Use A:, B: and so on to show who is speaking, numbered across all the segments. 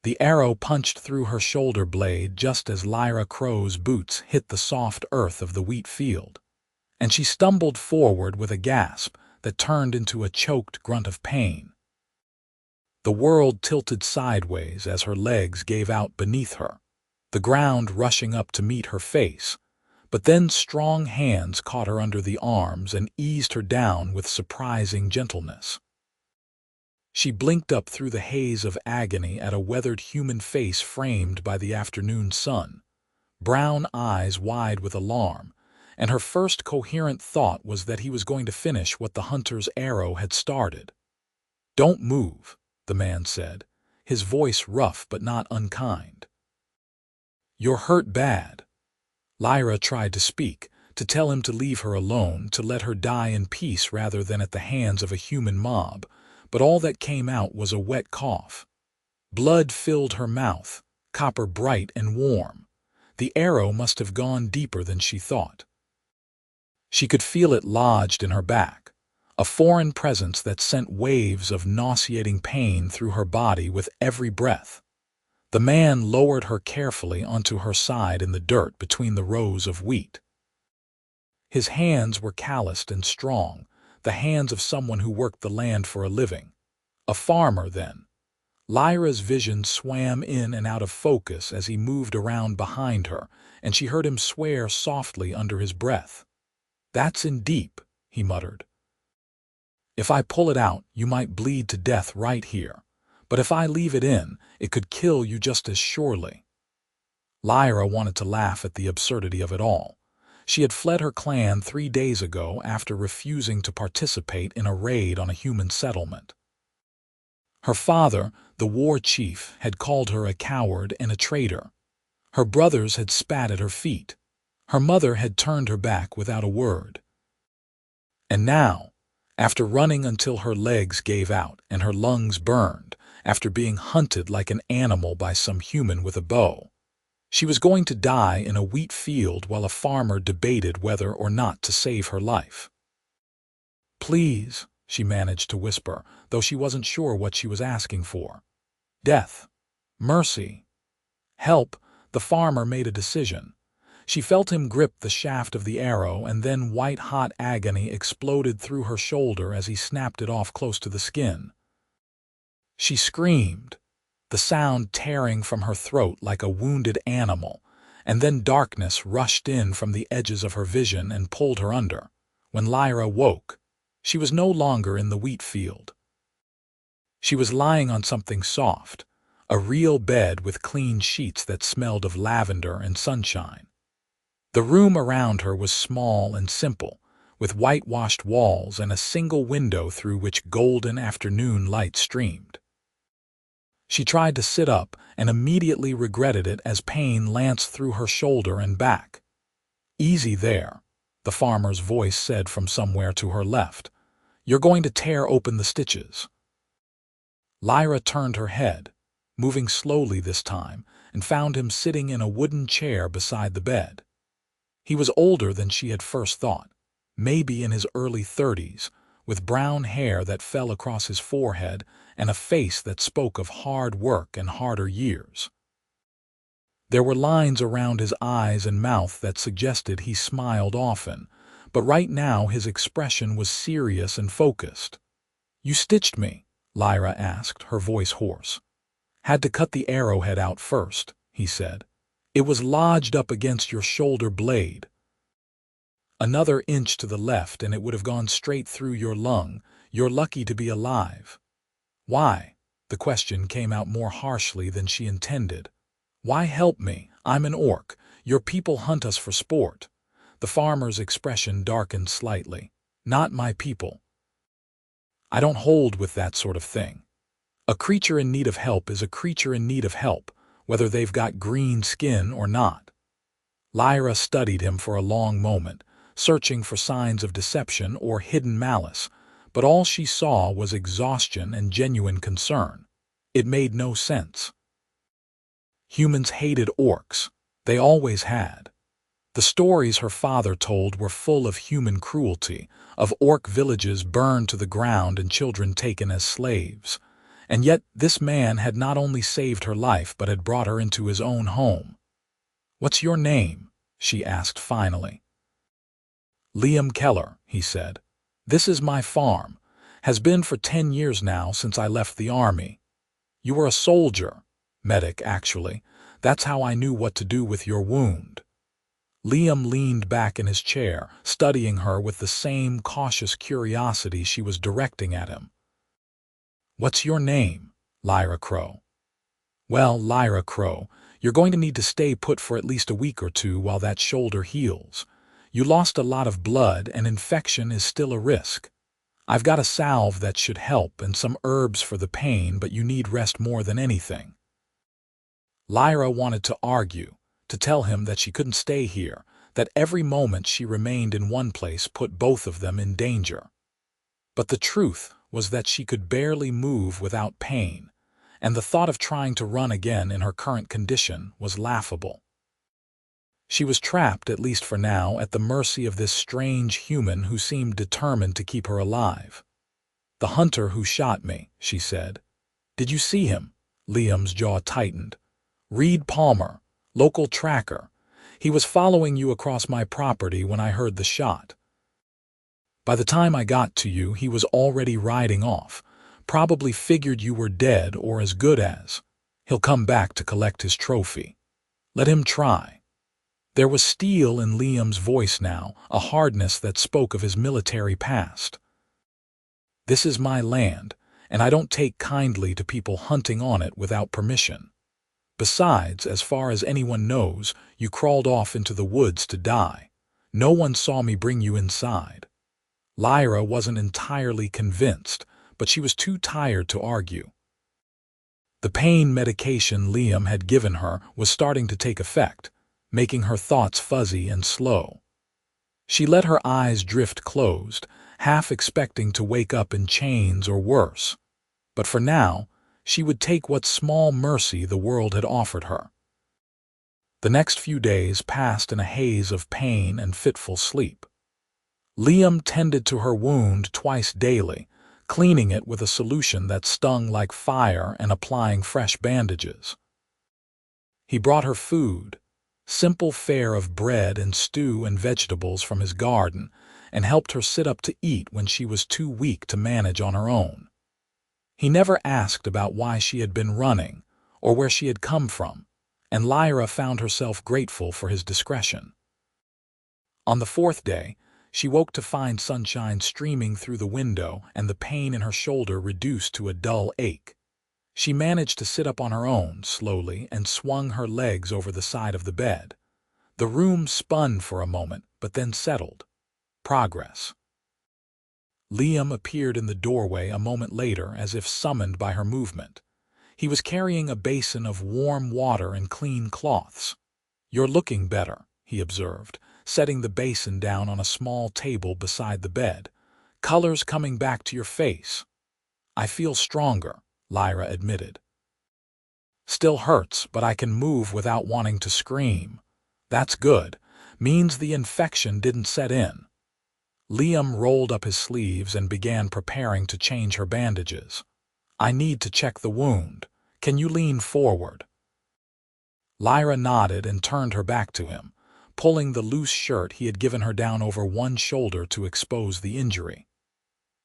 A: The arrow punched through her shoulder blade just as Lyra Crow's boots hit the soft earth of the wheat field, and she stumbled forward with a gasp that turned into a choked grunt of pain. The world tilted sideways as her legs gave out beneath her, the ground rushing up to meet her face, but then strong hands caught her under the arms and eased her down with surprising gentleness. She blinked up through the haze of agony at a weathered human face framed by the afternoon sun, brown eyes wide with alarm, and her first coherent thought was that he was going to finish what the hunter's arrow had started. "Don't move," the man said, his voice rough but not unkind. "You're hurt bad." Lyra tried to speak, to tell him to leave her alone, to let her die in peace rather than at the hands of a human mob, but all that came out was a wet cough. Blood filled her mouth, copper bright and warm. The arrow must have gone deeper than she thought. She could feel it lodged in her back, a foreign presence that sent waves of nauseating pain through her body with every breath. The man lowered her carefully onto her side in the dirt between the rows of wheat. His hands were calloused and strong, the hands of someone who worked the land for a living. A farmer, then. Lyra's vision swam in and out of focus as he moved around behind her, and she heard him swear softly under his breath. "That's in deep," he muttered. "If I pull it out, you might bleed to death right here. But if I leave it in, it could kill you just as surely." Lyra wanted to laugh at the absurdity of it all. She had fled her clan 3 days ago after refusing to participate in a raid on a human settlement. Her father, the war chief, had called her a coward and a traitor. Her brothers had spat at her feet. Her mother had turned her back without a word. And now, after running until her legs gave out and her lungs burned, after being hunted like an animal by some human with a bow, she was going to die in a wheat field while a farmer debated whether or not to save her life. "Please," she managed to whisper, though she wasn't sure what she was asking for. "Death. Mercy. Help." The farmer made a decision. She felt him grip the shaft of the arrow, and then white-hot agony exploded through her shoulder as he snapped it off close to the skin. She screamed, the sound tearing from her throat like a wounded animal, and then darkness rushed in from the edges of her vision and pulled her under. When Lyra woke, she was no longer in the wheat field. She was lying on something soft, a real bed with clean sheets that smelled of lavender and sunshine. The room around her was small and simple, with whitewashed walls and a single window through which golden afternoon light streamed. She tried to sit up and immediately regretted it as pain lanced through her shoulder and back. "Easy there," the farmer's voice said from somewhere to her left. "You're going to tear open the stitches." Lyra turned her head, moving slowly this time, and found him sitting in a wooden chair beside the bed. He was older than she had first thought, maybe in his early 30s, with brown hair that fell across his forehead and a face that spoke of hard work and harder years. There were lines around his eyes and mouth that suggested he smiled often, but right now his expression was serious and focused. "You stitched me?" Lyra asked, her voice hoarse. "Had to cut the arrowhead out first," he said. "It was lodged up against your shoulder blade. Another inch to the left and it would have gone straight through your lung. You're lucky to be alive." "Why?" The question came out more harshly than she intended. "Why help me? I'm an orc. Your people hunt us for sport." The farmer's expression darkened slightly. "Not my people. I don't hold with that sort of thing. A creature in need of help is a creature in need of help, whether they've got green skin or not." Lyra studied him for a long moment, searching for signs of deception or hidden malice, but all she saw was exhaustion and genuine concern. It made no sense. Humans hated orcs. They always had. The stories her father told were full of human cruelty, of orc villages burned to the ground and children taken as slaves. And yet this man had not only saved her life but had brought her into his own home. "What's your name?" she asked finally. "Liam Keller," he said. "This is my farm. Has been for 10 years now since I left the army. You were a soldier. Medic, actually. That's how I knew what to do with your wound." Liam leaned back in his chair, studying her with the same cautious curiosity she was directing at him. "What's your name?" "Lyra Crow." "Well, Lyra Crow, you're going to need to stay put for at least a week or two while that shoulder heals. You lost a lot of blood and infection is still a risk. I've got a salve that should help and some herbs for the pain, but you need rest more than anything." Lyra wanted to argue, to tell him that she couldn't stay here, that every moment she remained in one place put both of them in danger. But the truth was that she could barely move without pain, and the thought of trying to run again in her current condition was laughable. She was trapped, at least for now, at the mercy of this strange human who seemed determined to keep her alive. "The hunter who shot me," she said. "Did you see him?" Liam's jaw tightened. "Reed Palmer, local tracker. He was following you across my property when I heard the shot. By the time I got to you, he was already riding off. Probably figured you were dead or as good as. He'll come back to collect his trophy. Let him try." There was steel in Liam's voice now, a hardness that spoke of his military past. "This is my land, and I don't take kindly to people hunting on it without permission. Besides, as far as anyone knows, you crawled off into the woods to die. No one saw me bring you inside." Lyra wasn't entirely convinced, but she was too tired to argue. The pain medication Liam had given her was starting to take effect, making her thoughts fuzzy and slow. She let her eyes drift closed, half expecting to wake up in chains or worse. But for now, she would take what small mercy the world had offered her. The next few days passed in a haze of pain and fitful sleep. Liam tended to her wound twice daily, cleaning it with a solution that stung like fire and applying fresh bandages. He brought her food, simple fare of bread and stew and vegetables from his garden, and helped her sit up to eat when she was too weak to manage on her own. He never asked about why she had been running or where she had come from, and Lyra found herself grateful for his discretion. On the 4th day, she woke to find sunshine streaming through the window and the pain in her shoulder reduced to a dull ache. She managed to sit up on her own, slowly, and swung her legs over the side of the bed. The room spun for a moment, but then settled. Progress. Liam appeared in the doorway a moment later as if summoned by her movement. He was carrying a basin of warm water and clean cloths. "You're looking better," he observed, setting the basin down on a small table beside the bed. "Color's coming back to your face." "I feel stronger," Lyra admitted. "Still hurts, but I can move without wanting to scream." "That's good. Means the infection didn't set in." Liam rolled up his sleeves and began preparing to change her bandages. "I need to check the wound. Can you lean forward?" Lyra nodded and turned her back to him, pulling the loose shirt he had given her down over one shoulder to expose the injury.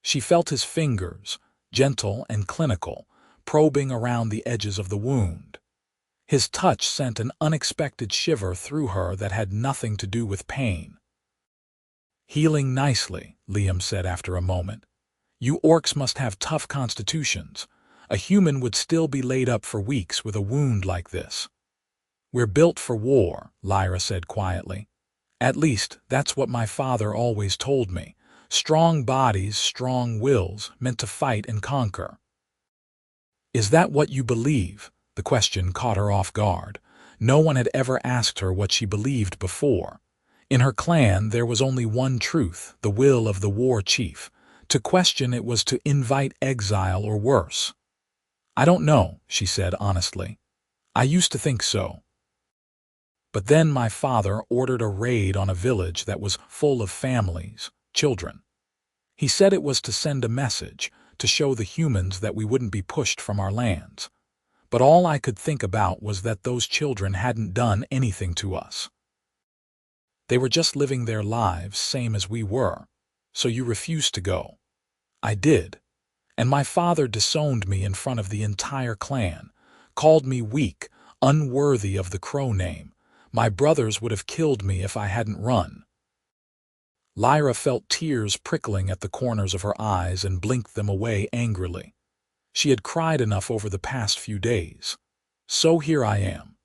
A: She felt his fingers, gentle and clinical, probing around the edges of the wound. His touch sent an unexpected shiver through her that had nothing to do with pain. "Healing nicely," Liam said after a moment. "You orcs must have tough constitutions. A human would still be laid up for weeks with a wound like this." "We're built for war," Lyra said quietly. "At least, that's what my father always told me. Strong bodies, strong wills, meant to fight and conquer." "Is that what you believe?" The question caught her off guard. No one had ever asked her what she believed before. In her clan, there was only one truth, the will of the war chief. To question it was to invite exile or worse. "I don't know," she said honestly. "I used to think so. But then my father ordered a raid on a village that was full of families, children. He said it was to send a message, to show the humans that we wouldn't be pushed from our lands. But all I could think about was that those children hadn't done anything to us. They were just living their lives, same as we were. So you refused to go. I did. And my father disowned me in front of the entire clan, called me weak, unworthy of the Crow name. My brothers would have killed me if I hadn't run. Lyra felt tears prickling at the corners of her eyes and blinked them away angrily. She had cried enough over the past few days. So here I am.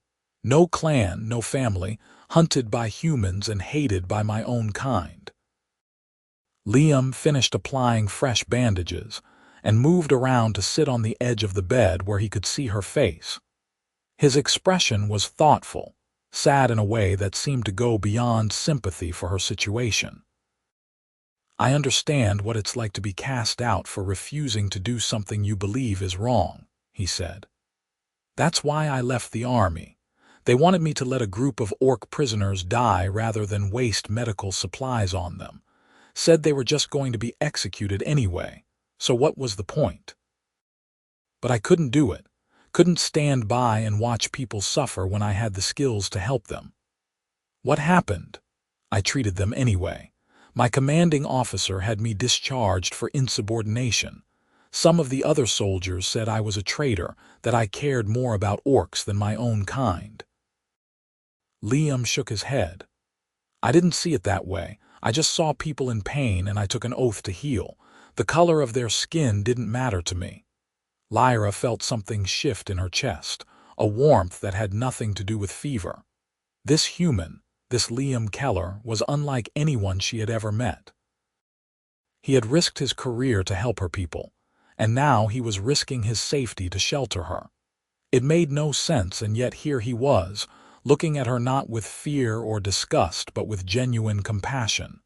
A: No clan, no family, hunted by humans and hated by my own kind. Liam finished applying fresh bandages and moved around to sit on the edge of the bed where he could see her face. His expression was thoughtful, sad in a way that seemed to go beyond sympathy for her situation. I understand what it's like to be cast out for refusing to do something you believe is wrong, he said. That's why I left the army. They wanted me to let a group of orc prisoners die rather than waste medical supplies on them. Said they were just going to be executed anyway, so what was the point? But I couldn't do it. Couldn't stand by and watch people suffer when I had the skills to help them. What happened? I treated them anyway. My commanding officer had me discharged for insubordination. Some of the other soldiers said I was a traitor, that I cared more about orcs than my own kind. Liam shook his head. I didn't see it that way. I just saw people in pain and I took an oath to heal. The color of their skin didn't matter to me. Lyra felt something shift in her chest, a warmth that had nothing to do with fever. This human, this Liam Keller, was unlike anyone she had ever met. He had risked his career to help her people, and now he was risking his safety to shelter her. It made no sense, and yet here he was, looking at her not with fear or disgust, but with genuine compassion.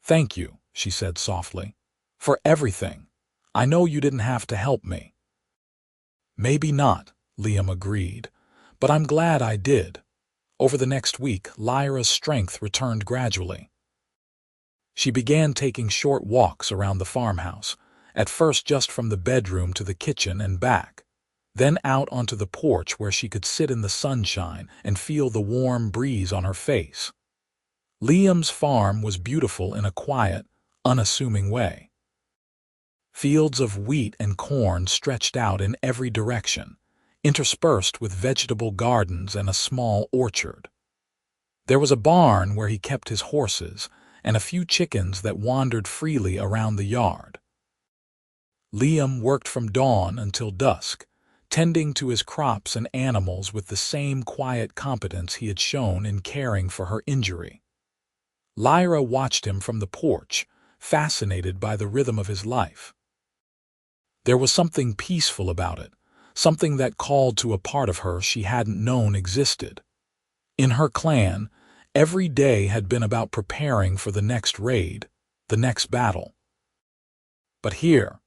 A: "Thank you," she said softly, "for everything. I know you didn't have to help me." "Maybe not," Liam agreed, "but I'm glad I did." Over the next week, Lyra's strength returned gradually. She began taking short walks around the farmhouse, at first just from the bedroom to the kitchen and back, then out onto the porch where she could sit in the sunshine and feel the warm breeze on her face. Liam's farm was beautiful in a quiet, unassuming way. Fields of wheat and corn stretched out in every direction, interspersed with vegetable gardens and a small orchard. There was a barn where he kept his horses and a few chickens that wandered freely around the yard. Liam worked from dawn until dusk, tending to his crops and animals with the same quiet competence he had shown in caring for her injury. Lyra watched him from the porch, fascinated by the rhythm of his life. There was something peaceful about it, something that called to a part of her she hadn't known existed. In her clan, every day had been about preparing for the next raid, the next battle. But here,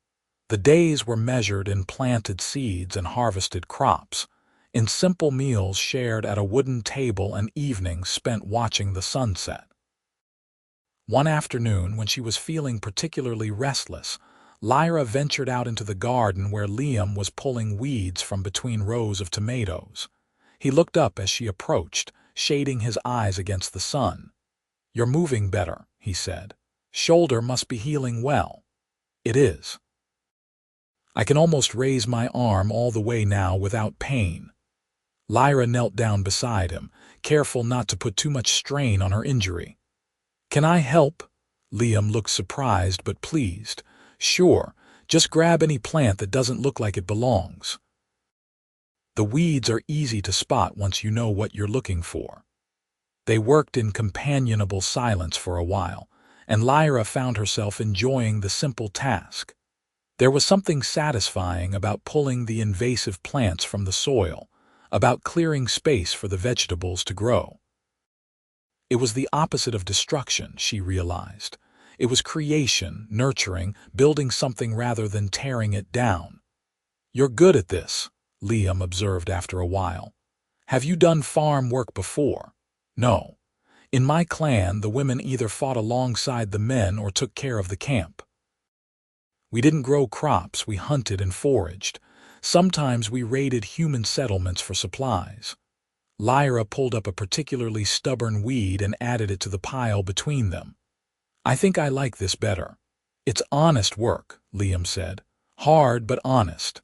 A: the days were measured in planted seeds and harvested crops, in simple meals shared at a wooden table and evenings spent watching the sunset. One afternoon, when she was feeling particularly restless, Lyra ventured out into the garden where Liam was pulling weeds from between rows of tomatoes. He looked up as she approached, shading his eyes against the sun. "You're moving better," he said. "Shoulder must be healing well." "It is. I can almost raise my arm all the way now without pain." Lyra knelt down beside him, careful not to put too much strain on her injury. "Can I help?" Liam looked surprised but pleased. "Sure, just grab any plant that doesn't look like it belongs." The weeds are easy to spot once you know what you're looking for. They worked in companionable silence for a while, and Lyra found herself enjoying the simple task. There was something satisfying about pulling the invasive plants from the soil, about clearing space for the vegetables to grow. It was the opposite of destruction, she realized. It was creation, nurturing, building something rather than tearing it down. "You're good at this," Liam observed after a while. "Have you done farm work before?" "No. In my clan, the women either fought alongside the men or took care of the camp." We didn't grow crops, we hunted and foraged. Sometimes we raided human settlements for supplies. Lyra pulled up a particularly stubborn weed and added it to the pile between them. I think I like this better. It's honest work, Liam said. Hard but honest.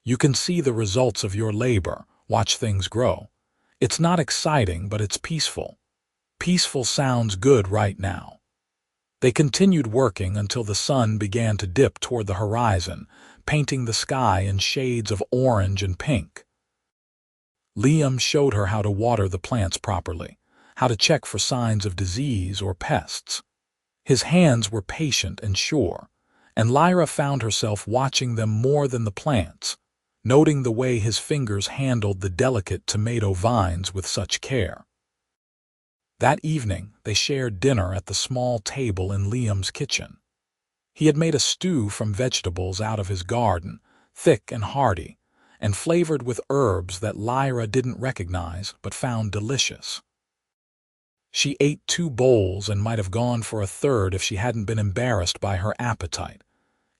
A: You can see the results of your labor, watch things grow. It's not exciting, but it's peaceful. Peaceful sounds good right now. They continued working until the sun began to dip toward the horizon, painting the sky in shades of orange and pink. Liam showed her how to water the plants properly, how to check for signs of disease or pests. His hands were patient and sure, and Lyra found herself watching them more than the plants, noting the way his fingers handled the delicate tomato vines with such care. That evening, they shared dinner at the small table in Liam's kitchen. He had made a stew from vegetables out of his garden, thick and hearty, and flavored with herbs that Lyra didn't recognize but found delicious. She ate 2 bowls and might have gone for a third if she hadn't been embarrassed by her appetite.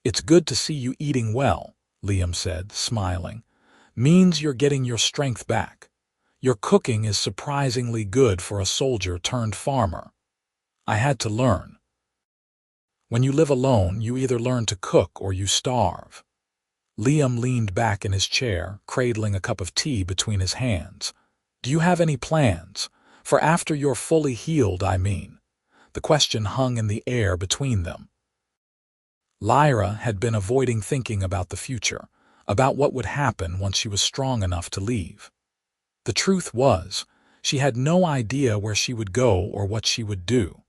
A: "It's good to see you eating well," Liam said, smiling. "Means you're getting your strength back. Your cooking is surprisingly good for a soldier turned farmer." "I had to learn." When you live alone, you either learn to cook or you starve. Liam leaned back in his chair, cradling a cup of tea between his hands. "Do you have any plans? For after you're fully healed, I mean." The question hung in the air between them. Lyra had been avoiding thinking about the future, about what would happen once she was strong enough to leave. The truth was, she had no idea where she would go or what she would do.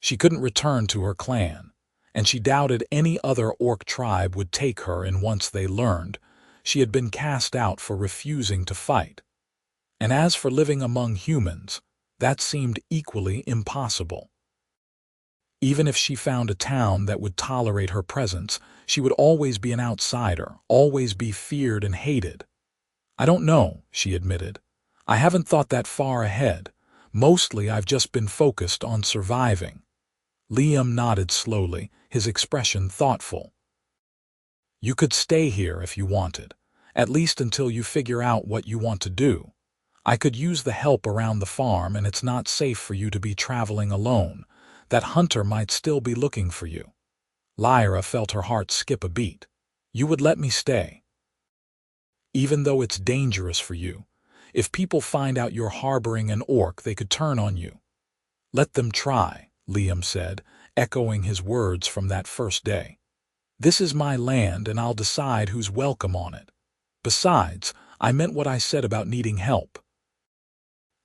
A: She couldn't return to her clan, and she doubted any other orc tribe would take her in once they learned she had been cast out for refusing to fight. And as for living among humans, that seemed equally impossible. Even if she found a town that would tolerate her presence, she would always be an outsider, always be feared and hated. "I don't know," she admitted. "I haven't thought that far ahead. Mostly I've just been focused on surviving." Liam nodded slowly, his expression thoughtful. "You could stay here if you wanted, at least until you figure out what you want to do. I could use the help around the farm, and it's not safe for you to be traveling alone. That hunter might still be looking for you." Lyra felt her heart skip a beat. "You would let me stay?" "Even though it's dangerous for you. If people find out you're harboring an orc, they could turn on you." "Let them try," Liam said, echoing his words from that first day. "This is my land, and I'll decide who's welcome on it. Besides, I meant what I said about needing help.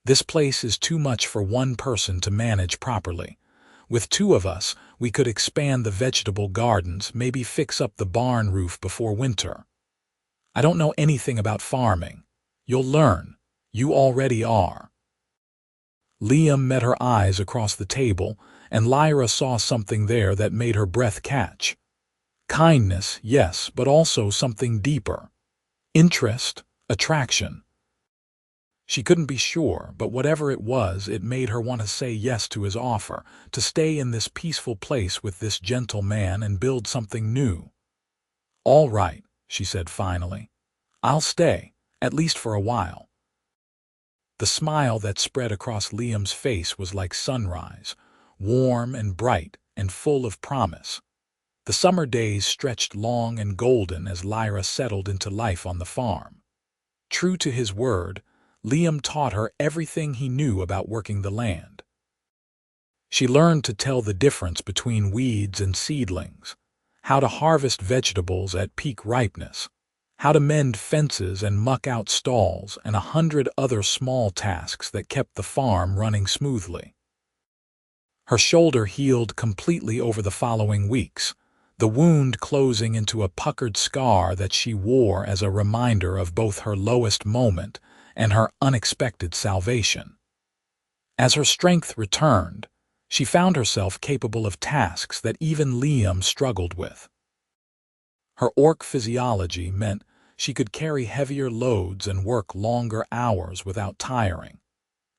A: This place is too much for one person to manage properly. With 2 of us, we could expand the vegetable gardens, maybe fix up the barn roof before winter. I don't know anything about farming. You'll learn. You already are." Liam met her eyes across the table, and Lyra saw something there that made her breath catch. Kindness, yes, but also something deeper. Interest, attraction. She couldn't be sure, but whatever it was, it made her want to say yes to his offer, to stay in this peaceful place with this gentle man and build something new. "All right," she said finally. "I'll stay, at least for a while." The smile that spread across Liam's face was like sunrise, warm and bright and full of promise. The summer days stretched long and golden as Lyra settled into life on the farm. True to his word, Liam taught her everything he knew about working the land. She learned to tell the difference between weeds and seedlings, how to harvest vegetables at peak ripeness, how to mend fences and muck out stalls, and 100 other small tasks that kept the farm running smoothly. Her shoulder healed completely over the following weeks, the wound closing into a puckered scar that she wore as a reminder of both her lowest moment and her unexpected salvation. As her strength returned, she found herself capable of tasks that even Liam struggled with. Her orc physiology meant she could carry heavier loads and work longer hours without tiring,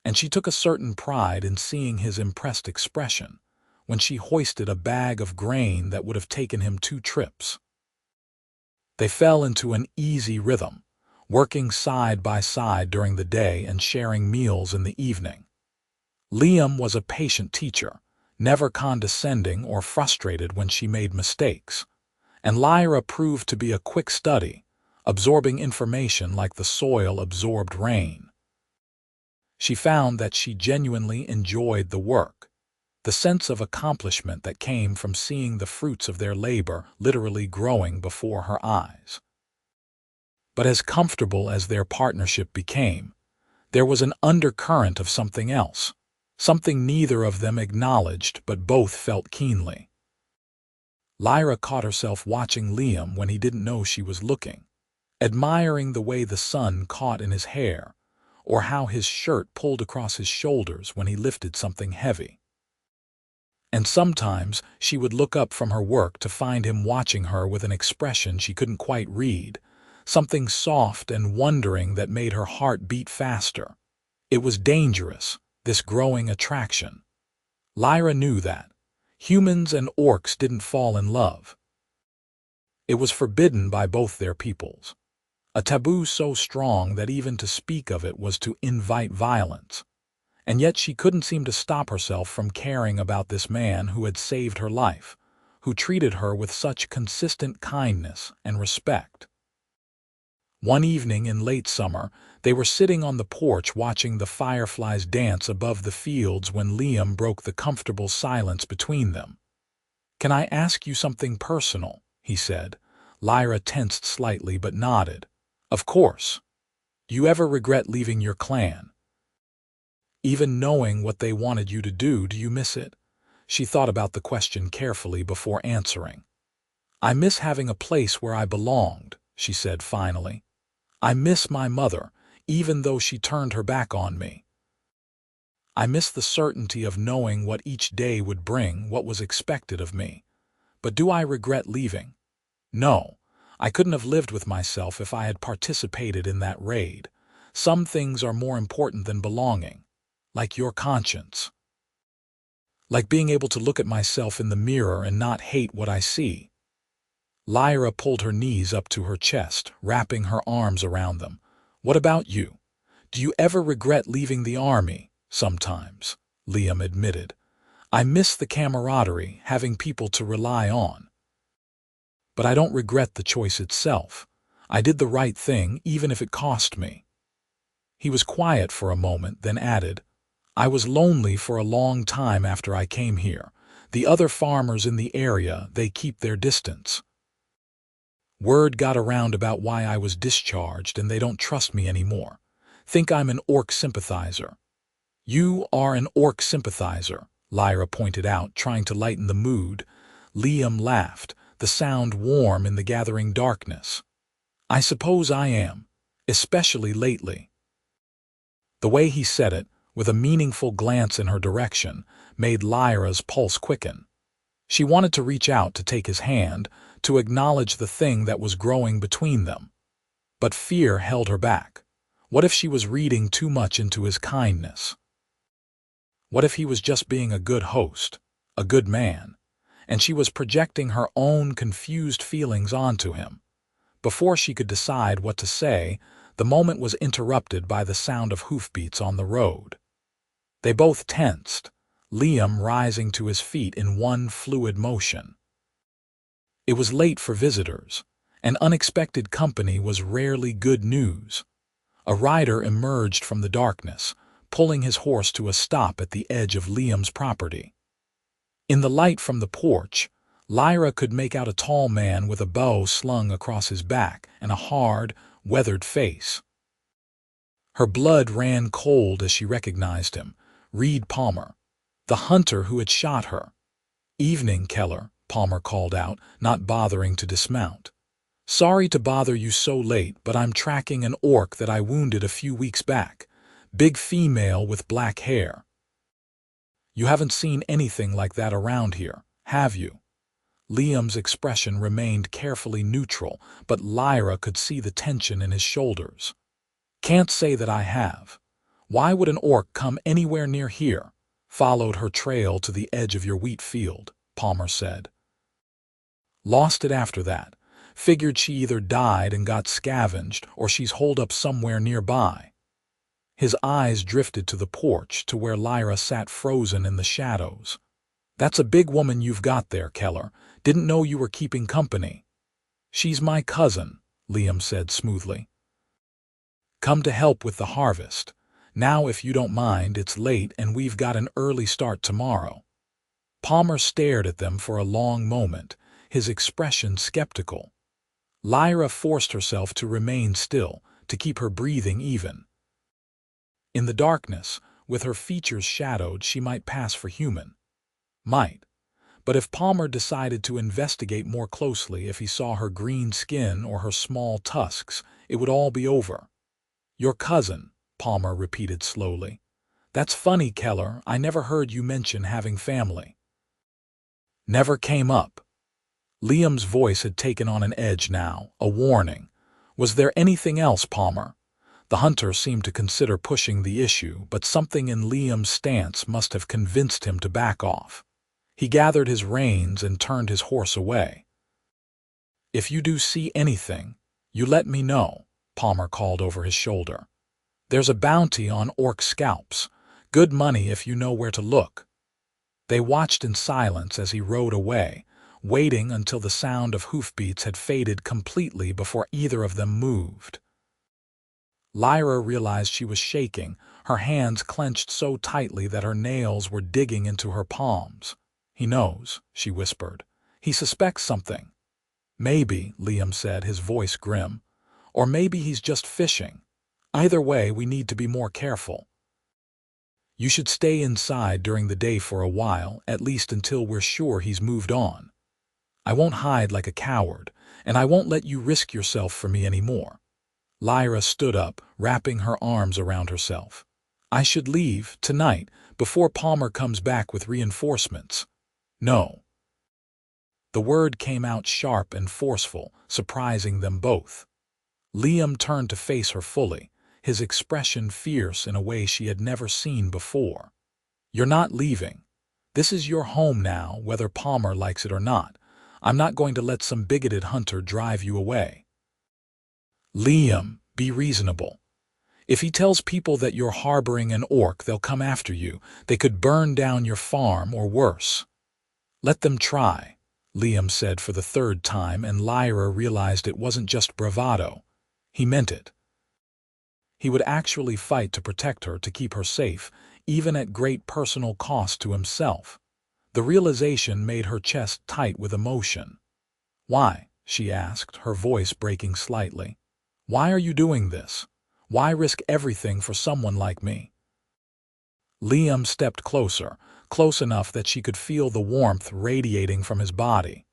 A: and she took a certain pride in seeing his impressed expression, when she hoisted a bag of grain that would have taken him 2 trips. They fell into an easy rhythm, working side by side during the day and sharing meals in the evening. Liam was a patient teacher, never condescending or frustrated when she made mistakes, and Lyra proved to be a quick study, absorbing information like the soil absorbed rain. She found that she genuinely enjoyed the work, the sense of accomplishment that came from seeing the fruits of their labor literally growing before her eyes. But as comfortable as their partnership became, there was an undercurrent of something else, something neither of them acknowledged but both felt keenly. Lyra caught herself watching Liam when he didn't know she was looking, admiring the way the sun caught in his hair, or how his shirt pulled across his shoulders when he lifted something heavy. And sometimes she would look up from her work to find him watching her with an expression she couldn't quite read, something soft and wondering that made her heart beat faster. It was dangerous, this growing attraction. Lyra knew that. Humans and orcs didn't fall in love. It was forbidden by both their peoples, a taboo so strong that even to speak of it was to invite violence. And yet she couldn't seem to stop herself from caring about this man who had saved her life, who treated her with such consistent kindness and respect. One evening in late summer, they were sitting on the porch watching the fireflies dance above the fields when Liam broke the comfortable silence between them. "Can I ask you something personal?" he said. Lyra tensed slightly but nodded. "Of course. Do you ever regret leaving your clan? Even knowing what they wanted you to do you miss it?" She thought about the question carefully before answering. "I miss having a place where I belonged," she said finally. "I miss my mother, even though she turned her back on me. I miss the certainty of knowing what each day would bring, what was expected of me. But do I regret leaving? No, I couldn't have lived with myself if I had participated in that raid. Some things are more important than belonging, like your conscience. Like being able to look at myself in the mirror and not hate what I see." Lyra pulled her knees up to her chest, wrapping her arms around them. "What about you? Do you ever regret leaving the army?" "Sometimes," Liam admitted. "I miss the camaraderie, having people to rely on. But I don't regret the choice itself. I did the right thing, even if it cost me." He was quiet for a moment, then added, "I was lonely for a long time after I came here. The other farmers in the area, they keep their distance. Word got around about why I was discharged and they don't trust me anymore. Think I'm an orc sympathizer." "You are an orc sympathizer," Lyra pointed out, trying to lighten the mood. Liam laughed, the sound warm in the gathering darkness. "I suppose I am, especially lately." The way he said it, with a meaningful glance in her direction, made Lyra's pulse quicken. She wanted to reach out to take his hand, to acknowledge the thing that was growing between them. But fear held her back. What if she was reading too much into his kindness? What if he was just being a good host, a good man, and she was projecting her own confused feelings onto him? Before she could decide what to say, the moment was interrupted by the sound of hoofbeats on the road. They both tensed, Liam rising to his feet in one fluid motion. It was late for visitors, and unexpected company was rarely good news. A rider emerged from the darkness, pulling his horse to a stop at the edge of Liam's property. In the light from the porch, Lyra could make out a tall man with a bow slung across his back and a hard, weathered face. Her blood ran cold as she recognized him, Reed Palmer, the hunter who had shot her. "Evening, Keller," Palmer called out, not bothering to dismount. "Sorry to bother you so late, but I'm tracking an orc that I wounded a few weeks back. Big female with black hair. You haven't seen anything like that around here, have you?" Liam's expression remained carefully neutral, but Lyra could see the tension in his shoulders. "Can't say that I have. Why would an orc come anywhere near here? Followed her trail to the edge of your wheat field, Palmer said. Lost it after that. Figured she either died and got scavenged or she's holed up somewhere nearby. His eyes drifted to the porch to where Lyra sat frozen in the shadows. That's a big woman you've got there, Keller. Didn't know you were keeping company. She's my cousin, Liam said smoothly. Come to help with the harvest. Now, if you don't mind, it's late and we've got an early start tomorrow. Palmer stared at them for a long moment, his expression skeptical. Lyra forced herself to remain still, to keep her breathing even. In the darkness, with her features shadowed, she might pass for human. Might. But if Palmer decided to investigate more closely, if he saw her green skin or her small tusks, it would all be over. Your cousin, Palmer repeated slowly. That's funny, Keller. I never heard you mention having family. Never came up. Liam's voice had taken on an edge now, a warning. Was there anything else, Palmer? The hunter seemed to consider pushing the issue, but something in Liam's stance must have convinced him to back off. He gathered his reins and turned his horse away. If you do see anything, you let me know, Palmer called over his shoulder. There's a bounty on orc scalps. Good money if you know where to look. They watched in silence as he rode away, waiting until the sound of hoofbeats had faded completely before either of them moved. Lyra realized she was shaking, her hands clenched so tightly that her nails were digging into her palms. He knows, she whispered. He suspects something. Maybe, Liam said, his voice grim. Or maybe he's just fishing. Either way, we need to be more careful. You should stay inside during the day for a while, at least until we're sure he's moved on. I won't hide like a coward, and I won't let you risk yourself for me anymore. Lyra stood up, wrapping her arms around herself. I should leave, tonight, before Palmer comes back with reinforcements. No. The word came out sharp and forceful, surprising them both. Liam turned to face her fully, his expression fierce in a way she had never seen before. You're not leaving. This is your home now, whether Palmer likes it or not. I'm not going to let some bigoted hunter drive you away. Liam, be reasonable. If he tells people that you're harboring an orc, they'll come after you. They could burn down your farm or worse. Let them try, Liam said for the third time, and Lyra realized it wasn't just bravado. He meant it. He would actually fight to protect her, to keep her safe, even at great personal cost to himself. The realization made her chest tight with emotion. Why? She asked, her voice breaking slightly. Why are you doing this? Why risk everything for someone like me? Liam stepped closer, close enough that she could feel the warmth radiating from his body.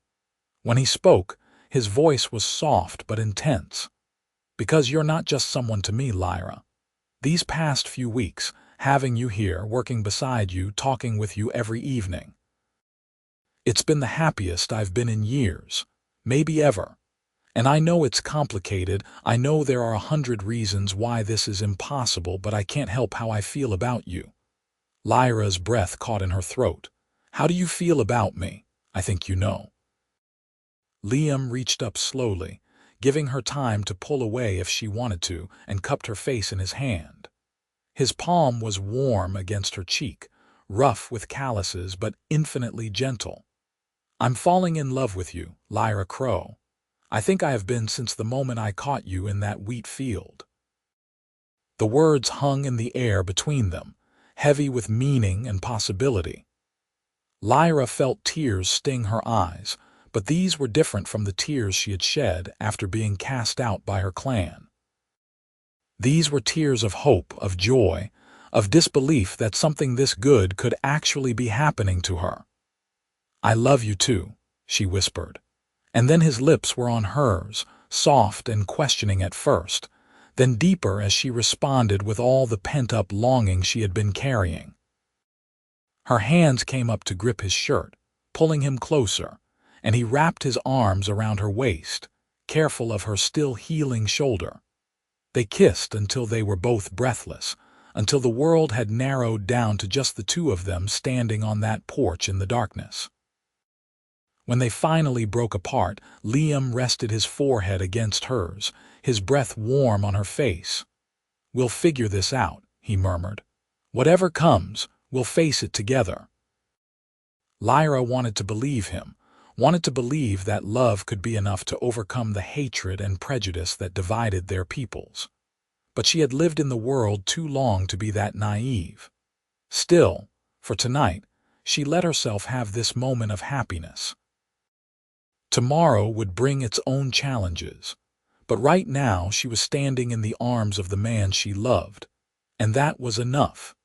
A: When he spoke, his voice was soft but intense. Because you're not just someone to me, Lyra. These past few weeks, having you here, working beside you, talking with you every evening. It's been the happiest I've been in years, maybe ever. And I know it's complicated, I know there are 100 reasons why this is impossible, but I can't help how I feel about you. Lyra's breath caught in her throat. How do you feel about me? I think you know. Liam reached up slowly, giving her time to pull away if she wanted to, and cupped her face in his hand. His palm was warm against her cheek, rough with calluses but infinitely gentle. I'm falling in love with you, Lyra Crow. I think I have been since the moment I caught you in that wheat field. The words hung in the air between them, heavy with meaning and possibility. Lyra felt tears sting her eyes, but these were different from the tears she had shed after being cast out by her clan. These were tears of hope, of joy, of disbelief that something this good could actually be happening to her. I love you too, she whispered. And then his lips were on hers, soft and questioning at first, then deeper as she responded with all the pent-up longing she had been carrying. Her hands came up to grip his shirt, pulling him closer, and he wrapped his arms around her waist, careful of her still healing shoulder. They kissed until they were both breathless, until the world had narrowed down to just the two of them standing on that porch in the darkness. When they finally broke apart, Liam rested his forehead against hers, his breath warm on her face. "We'll figure this out," he murmured. "Whatever comes, we'll face it together." Lyra wanted to believe him, wanted to believe that love could be enough to overcome the hatred and prejudice that divided their peoples. But she had lived in the world too long to be that naive. Still, for tonight, she let herself have this moment of happiness. Tomorrow would bring its own challenges, but right now she was standing in the arms of the man she loved, and that was enough.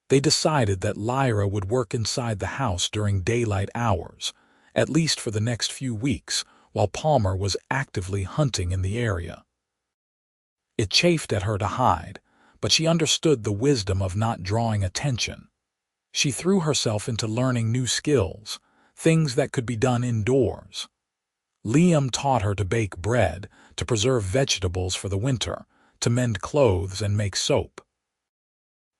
A: They decided that Lyra would work inside the house during daylight hours, at least for the next few weeks, while Palmer was actively hunting in the area. It chafed at her to hide, but she understood the wisdom of not drawing attention. She threw herself into learning new skills, things that could be done indoors. Liam taught her to bake bread, to preserve vegetables for the winter, to mend clothes and make soap.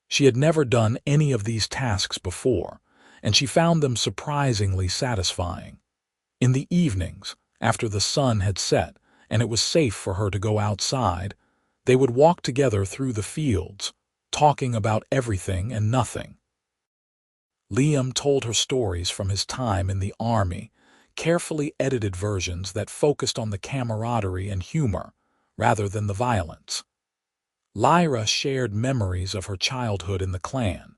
A: She had never done any of these tasks before, and she found them surprisingly satisfying. In the evenings, after the sun had set and it was safe for her to go outside, they would walk together through the fields, talking about everything and nothing. Liam told her stories from his time in the army, carefully edited versions that focused on the camaraderie and humor rather than the violence. Lyra shared memories of her childhood in the clan,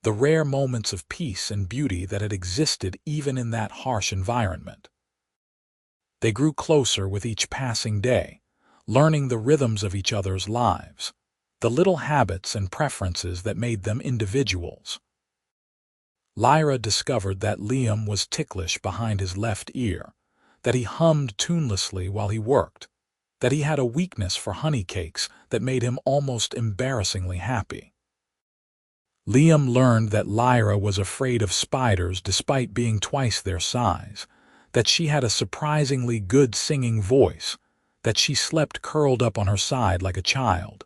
A: the rare moments of peace and beauty that had existed even in that harsh environment. They grew closer with each passing day, learning the rhythms of each other's lives, the little habits and preferences that made them individuals. Lyra discovered that Liam was ticklish behind his left ear, that he hummed tunelessly while he worked, that he had a weakness for honey cakes that made him almost embarrassingly happy. Liam learned that Lyra was afraid of spiders despite being twice their size, that she had a surprisingly good singing voice, that she slept curled up on her side like a child.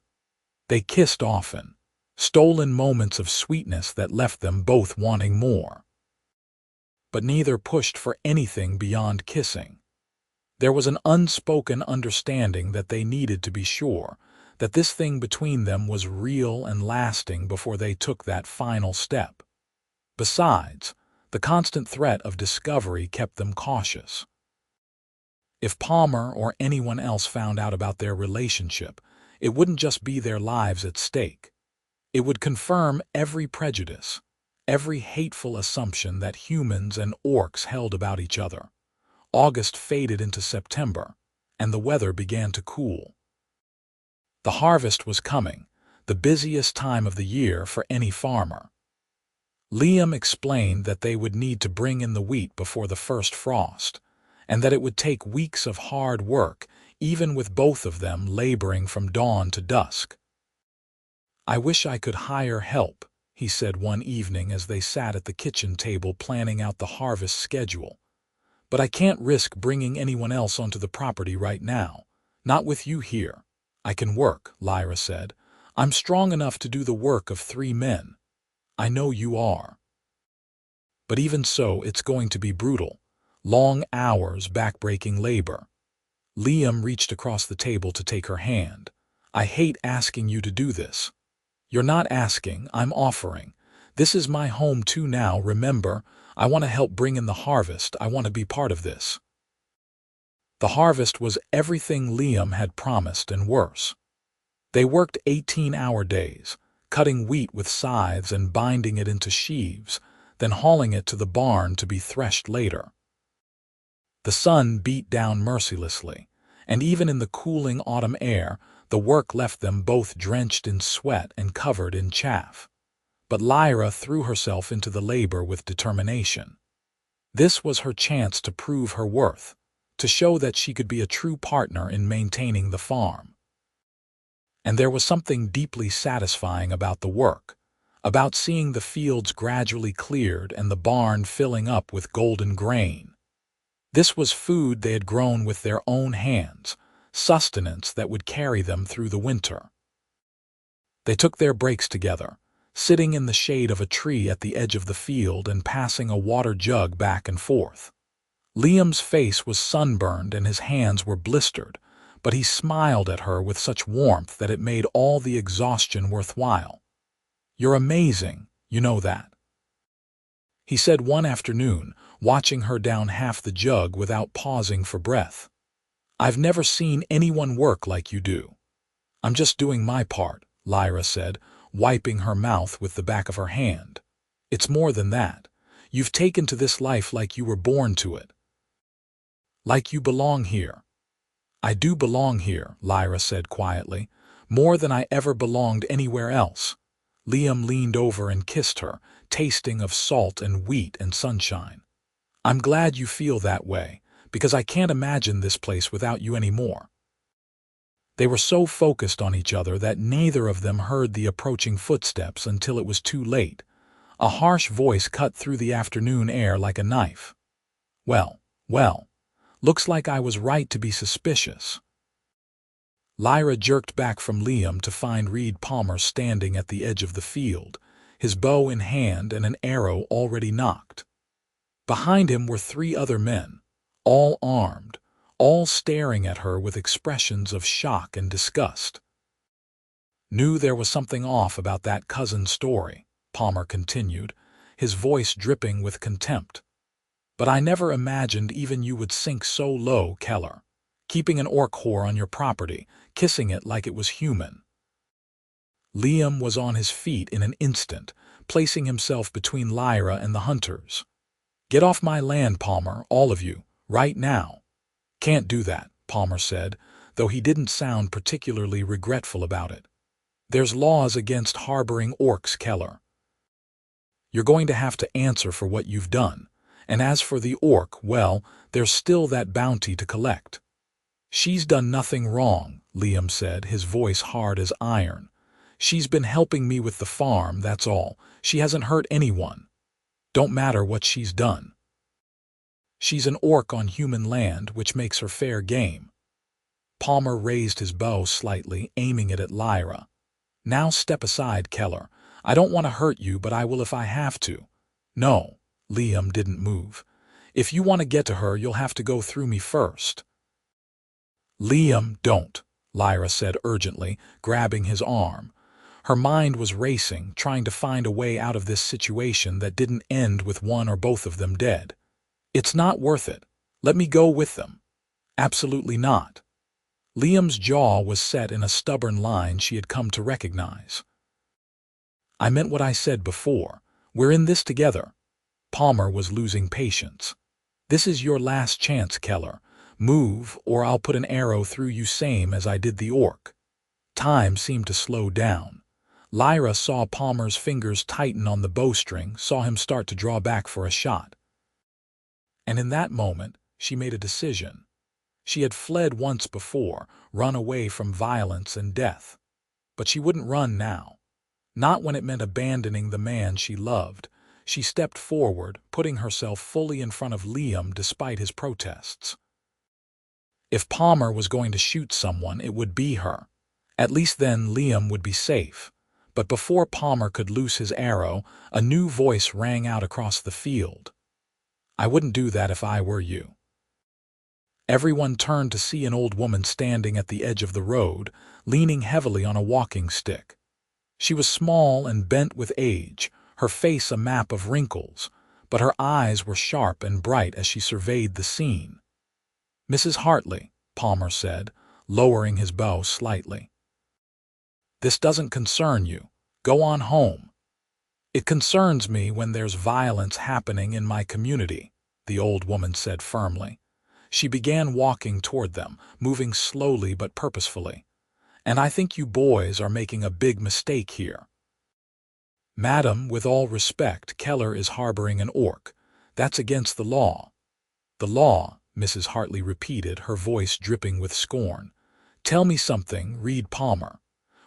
A: They kissed often, stolen moments of sweetness that left them both wanting more. But neither pushed for anything beyond kissing. There was an unspoken understanding that they needed to be sure that this thing between them was real and lasting before they took that final step. Besides, the constant threat of discovery kept them cautious. If Palmer or anyone else found out about their relationship, it wouldn't just be their lives at stake. It would confirm every prejudice, every hateful assumption that humans and orcs held about each other. August faded into September, and the weather began to cool. The harvest was coming, the busiest time of the year for any farmer. Liam explained that they would need to bring in the wheat before the first frost, and that it would take weeks of hard work, even with both of them laboring from dawn to dusk. "I wish I could hire help," he said one evening as they sat at the kitchen table planning out the harvest schedule. "But I can't risk bringing anyone else onto the property right now. Not with you here." "I can work," Lyra said. "I'm strong enough to do the work of 3 men. I know you are. But even so, it's going to be brutal. Long hours, back-breaking labor." Liam reached across the table to take her hand. "I hate asking you to do this." "You're not asking, I'm offering. This is my home too now, remember? I want to help bring in the harvest. I want to be part of this." The harvest was everything Liam had promised and worse. They worked 18-hour days, cutting wheat with scythes and binding it into sheaves, then hauling it to the barn to be threshed later. The sun beat down mercilessly, and even in the cooling autumn air, the work left them both drenched in sweat and covered in chaff. But Lyra threw herself into the labor with determination. This was her chance to prove her worth, to show that she could be a true partner in maintaining the farm. And there was something deeply satisfying about the work, about seeing the fields gradually cleared and the barn filling up with golden grain. This was food they had grown with their own hands, sustenance that would carry them through the winter. They took their breaks together, sitting in the shade of a tree at the edge of the field and passing a water jug back and forth. Liam's face was sunburned and his hands were blistered, but he smiled at her with such warmth that it made all the exhaustion worthwhile. "You're amazing, you know that," he said one afternoon, watching her down half the jug without pausing for breath. "I've never seen anyone work like you do." "I'm just doing my part," Lyra said, wiping her mouth with the back of her hand. "It's more than that. You've taken to this life like you were born to it. Like you belong here." "I do belong here," Lyra said quietly, "more than I ever belonged anywhere else." Liam leaned over and kissed her, tasting of salt and wheat and sunshine. "I'm glad you feel that way, because I can't imagine this place without you anymore." They were so focused on each other that neither of them heard the approaching footsteps until it was too late. A harsh voice cut through the afternoon air like a knife. Well, looks like I was right to be suspicious." Lyra jerked back from Liam to find Reed Palmer standing at the edge of the field, his bow in hand and an arrow already nocked. Behind him were 3 other men, all armed, all staring at her with expressions of shock and disgust. "Knew there was something off about that cousin story," Palmer continued, his voice dripping with contempt. "But I never imagined even you would sink so low, Keller. Keeping an orc whore on your property, kissing it like it was human." Liam was on his feet in an instant, placing himself between Lyra and the hunters. "Get off my land, Palmer, all of you, right now." "Can't do that," Palmer said, though he didn't sound particularly regretful about it. "There's laws against harboring orcs, Keller. You're going to have to answer for what you've done. And as for the orc, well, there's still that bounty to collect." "She's done nothing wrong," Liam said, his voice hard as iron. "She's been helping me with the farm, that's all. She hasn't hurt anyone. Don't matter what she's done. She's an orc on human land, which makes her fair game." Palmer raised his bow slightly, aiming it at Lyra. "Now step aside, Keller. I don't want to hurt you, but I will if I have to." "No." Liam didn't move. "If you want to get to her, you'll have to go through me first." "Liam, don't," Lyra said urgently, grabbing his arm. Her mind was racing, trying to find a way out of this situation that didn't end with one or both of them dead. "It's not worth it. Let me go with them." "Absolutely not." Liam's jaw was set in a stubborn line she had come to recognize. "I meant what I said before. We're in this together." Palmer was losing patience. "This is your last chance, Keller. Move, or I'll put an arrow through you same as I did the orc." Time seemed to slow down. Lyra saw Palmer's fingers tighten on the bowstring, saw him start to draw back for a shot. And in that moment, she made a decision. She had fled once before, run away from violence and death. But she wouldn't run now. Not when it meant abandoning the man she loved. She stepped forward, putting herself fully in front of Liam despite his protests. If Palmer was going to shoot someone, it would be her. At least then Liam would be safe. But before Palmer could loose his arrow, a new voice rang out across the field. "I wouldn't do that if I were you." Everyone turned to see an old woman standing at the edge of the road, leaning heavily on a walking stick. She was small and bent with age, her face a map of wrinkles, but her eyes were sharp and bright as she surveyed the scene. "Mrs. Hartley," Palmer said, lowering his bow slightly. "This doesn't concern you. Go on home." "It concerns me when there's violence happening in my community," the old woman said firmly. She began walking toward them, moving slowly but purposefully. "And I think you boys are making a big mistake here. Madam, with all respect, Keller is harboring an orc. That's against the law." "The law," Mrs. Hartley repeated, her voice dripping with scorn. "Tell me something, Reed Palmer.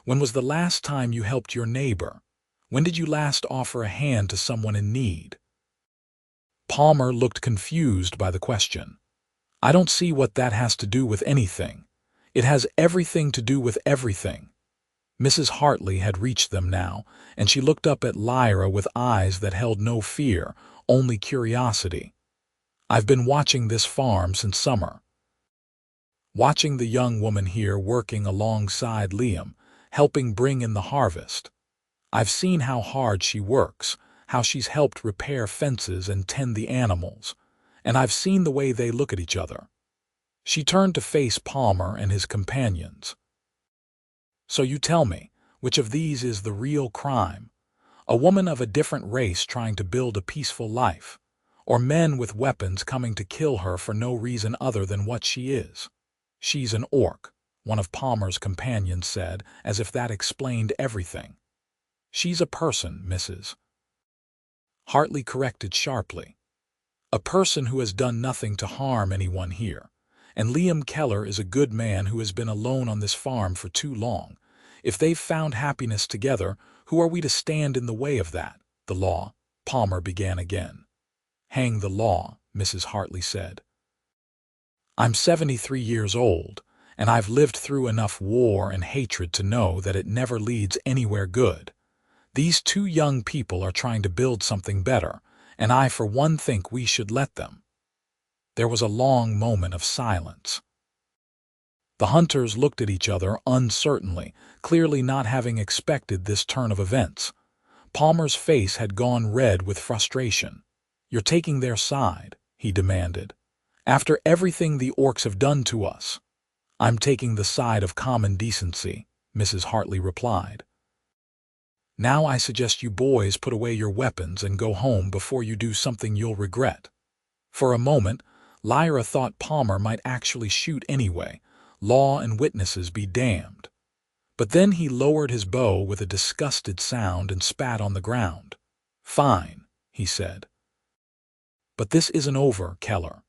A: When was the last time you helped your neighbor? When did you last offer a hand to someone in need?" Palmer looked confused by the question. "I don't see what that has to do with anything." "It has everything to do with everything." Mrs. Hartley had reached them now, and she looked up at Lyra with eyes that held no fear, only curiosity. "I've been watching this farm since summer. Watching the young woman here working alongside Liam, helping bring in the harvest. I've seen how hard she works, how she's helped repair fences and tend the animals, and I've seen the way they look at each other." She turned to face Palmer and his companions. "So you tell me, which of these is the real crime? A woman of a different race trying to build a peaceful life, or men with weapons coming to kill her for no reason other than what she is?" "She's an orc," one of Palmer's companions said, as if that explained everything. "She's a person, Mrs. Hartley corrected sharply. "A person who has done nothing to harm anyone here. And Liam Keller is a good man who has been alone on this farm for too long. If they've found happiness together, who are we to stand in the way of that?" "The law," Palmer began again. "Hang the law," Mrs. Hartley said. "I'm 73 years old, and I've lived through enough war and hatred to know that it never leads anywhere good. These two young people are trying to build something better, and I for one think we should let them." There was a long moment of silence. The hunters looked at each other uncertainly, clearly not having expected this turn of events. Palmer's face had gone red with frustration. "You're taking their side," he demanded. "After everything the orcs have done to us." "I'm taking the side of common decency," Mrs. Hartley replied. "Now I suggest you boys put away your weapons and go home before you do something you'll regret." For a moment, Lyra thought Palmer might actually shoot anyway, law and witnesses be damned. But then he lowered his bow with a disgusted sound and spat on the ground. "Fine," he said. "But this isn't over, Keller.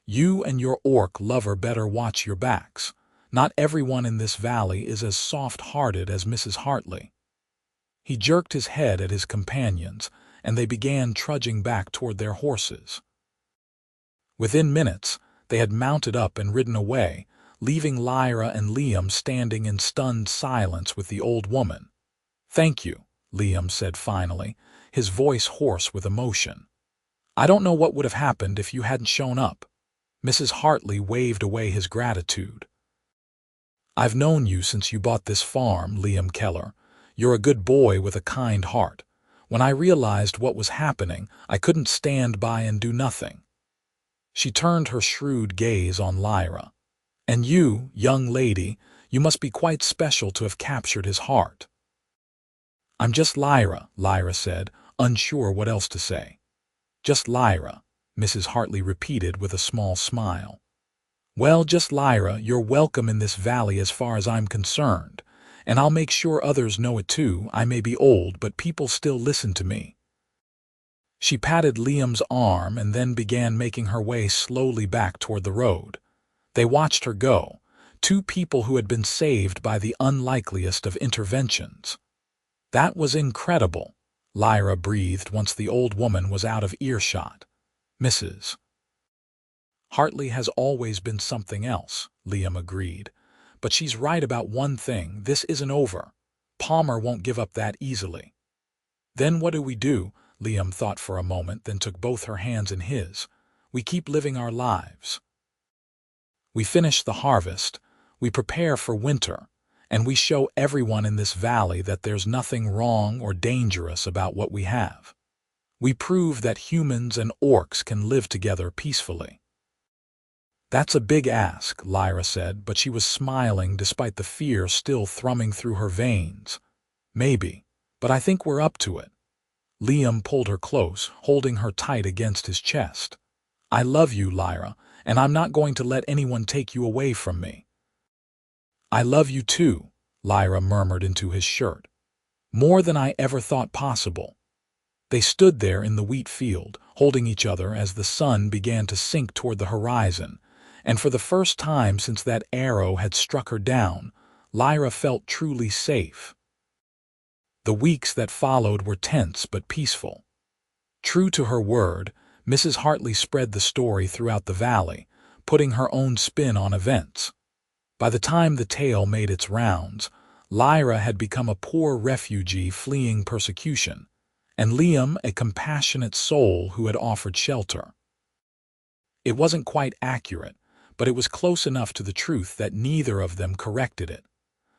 A: You and your orc lover better watch your backs. Not everyone in this valley is as soft-hearted as Mrs. Hartley." He jerked his head at his companions, and they began trudging back toward their horses. Within minutes, they had mounted up and ridden away, leaving Lyra and Liam standing in stunned silence with the old woman. "Thank you," Liam said finally, his voice hoarse with emotion. "I don't know what would have happened if you hadn't shown up." Mrs. Hartley waved away his gratitude. "I've known you since you bought this farm, Liam Keller. You're a good boy with a kind heart. When I realized what was happening, I couldn't stand by and do nothing." She turned her shrewd gaze on Lyra. "And you, young lady, you must be quite special to have captured his heart." "I'm just Lyra," Lyra said, unsure what else to say. "Just Lyra," Mrs. Hartley repeated with a small smile. "Well, just Lyra, you're welcome in this valley as far as I'm concerned, and I'll make sure others know it too. I may be old, but people still listen to me." She patted Liam's arm and then began making her way slowly back toward the road. They watched her go, two people who had been saved by the unlikeliest of interventions. "That was incredible," Lyra breathed once the old woman was out of earshot. "Mrs. Hartley has always been something else," Liam agreed. "But she's right about one thing, this isn't over. Palmer won't give up that easily." "Then what do we do?" Liam thought for a moment, then took both her hands in his. "We keep living our lives. We finish the harvest, we prepare for winter, and we show everyone in this valley that there's nothing wrong or dangerous about what we have. We prove that humans and orcs can live together peacefully." "That's a big ask," Lyra said, but she was smiling despite the fear still thrumming through her veins. "Maybe, but I think we're up to it." Liam pulled her close, holding her tight against his chest. "I love you, Lyra, and I'm not going to let anyone take you away from me." "I love you too," Lyra murmured into his shirt. "More than I ever thought possible." They stood there in the wheat field, holding each other as the sun began to sink toward the horizon, and for the first time since that arrow had struck her down, Lyra felt truly safe. The weeks that followed were tense but peaceful. True to her word, Mrs. Hartley spread the story throughout the valley, putting her own spin on events. By the time the tale made its rounds, Lyra had become a poor refugee fleeing persecution, and Liam a compassionate soul who had offered shelter. It wasn't quite accurate, but it was close enough to the truth that neither of them corrected it.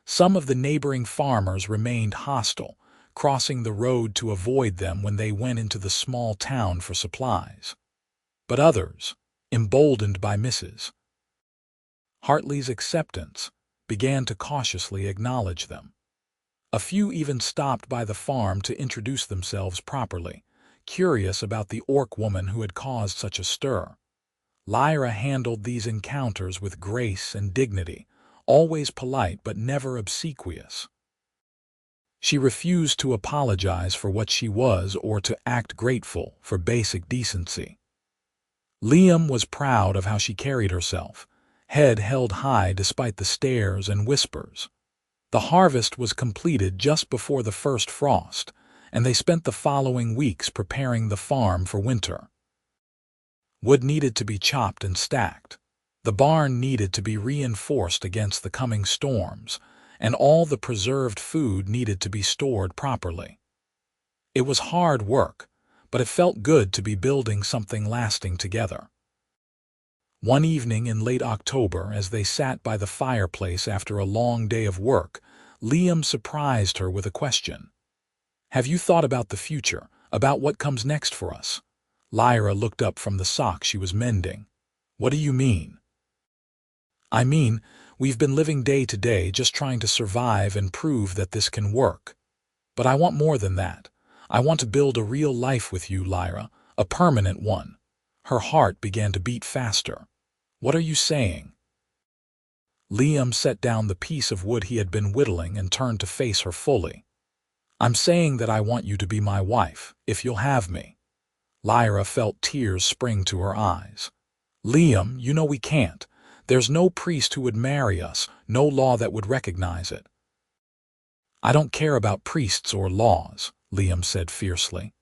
A: Some of the neighboring farmers remained hostile, crossing the road to avoid them when they went into the small town for supplies. But others, emboldened by Mrs. Hartley's acceptance, began to cautiously acknowledge them. A few even stopped by the farm to introduce themselves properly, curious about the orc woman who had caused such a stir. Lyra handled these encounters with grace and dignity, always polite but never obsequious. She refused to apologize for what she was or to act grateful for basic decency. Liam was proud of how she carried herself, head held high despite the stares and whispers. The harvest was completed just before the first frost, and they spent the following weeks preparing the farm for winter. Wood needed to be chopped and stacked. The barn needed to be reinforced against the coming storms, and all the preserved food needed to be stored properly. It was hard work, but it felt good to be building something lasting together. One evening in late October, as they sat by the fireplace after a long day of work, Liam surprised her with a question. "Have you thought about the future, about what comes next for us?" Lyra looked up from the sock she was mending. "What do you mean?" "I mean, we've been living day to day just trying to survive and prove that this can work. But I want more than that. I want to build a real life with you, Lyra, a permanent one." Her heart began to beat faster. "What are you saying?" Liam set down the piece of wood he had been whittling and turned to face her fully. "I'm saying that I want you to be my wife, if you'll have me." Lyra felt tears spring to her eyes. "Liam, you know we can't. There's no priest who would marry us, no law that would recognize it." "I don't care about priests or laws," Liam said fiercely.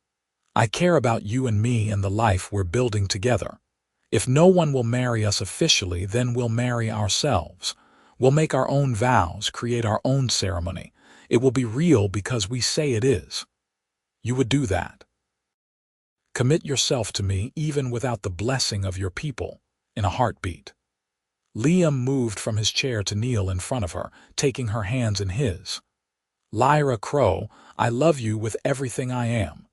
A: "I care about you and me and the life we're building together. If no one will marry us officially, then we'll marry ourselves. We'll make our own vows, create our own ceremony. It will be real because we say it is. You would do that. Commit yourself to me even without the blessing of your people." In a heartbeat. Liam moved from his chair to kneel in front of her, taking her hands in his. "Lyra Crow, I love you with everything I am.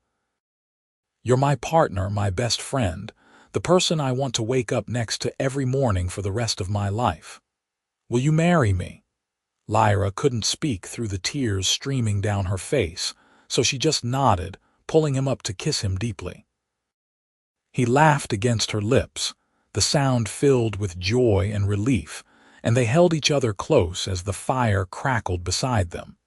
A: You're my partner, my best friend, the person I want to wake up next to every morning for the rest of my life. Will you marry me?" Lyra couldn't speak through the tears streaming down her face, so she just nodded, pulling him up to kiss him deeply. He laughed against her lips, the sound filled with joy and relief, and they held each other close as the fire crackled beside them.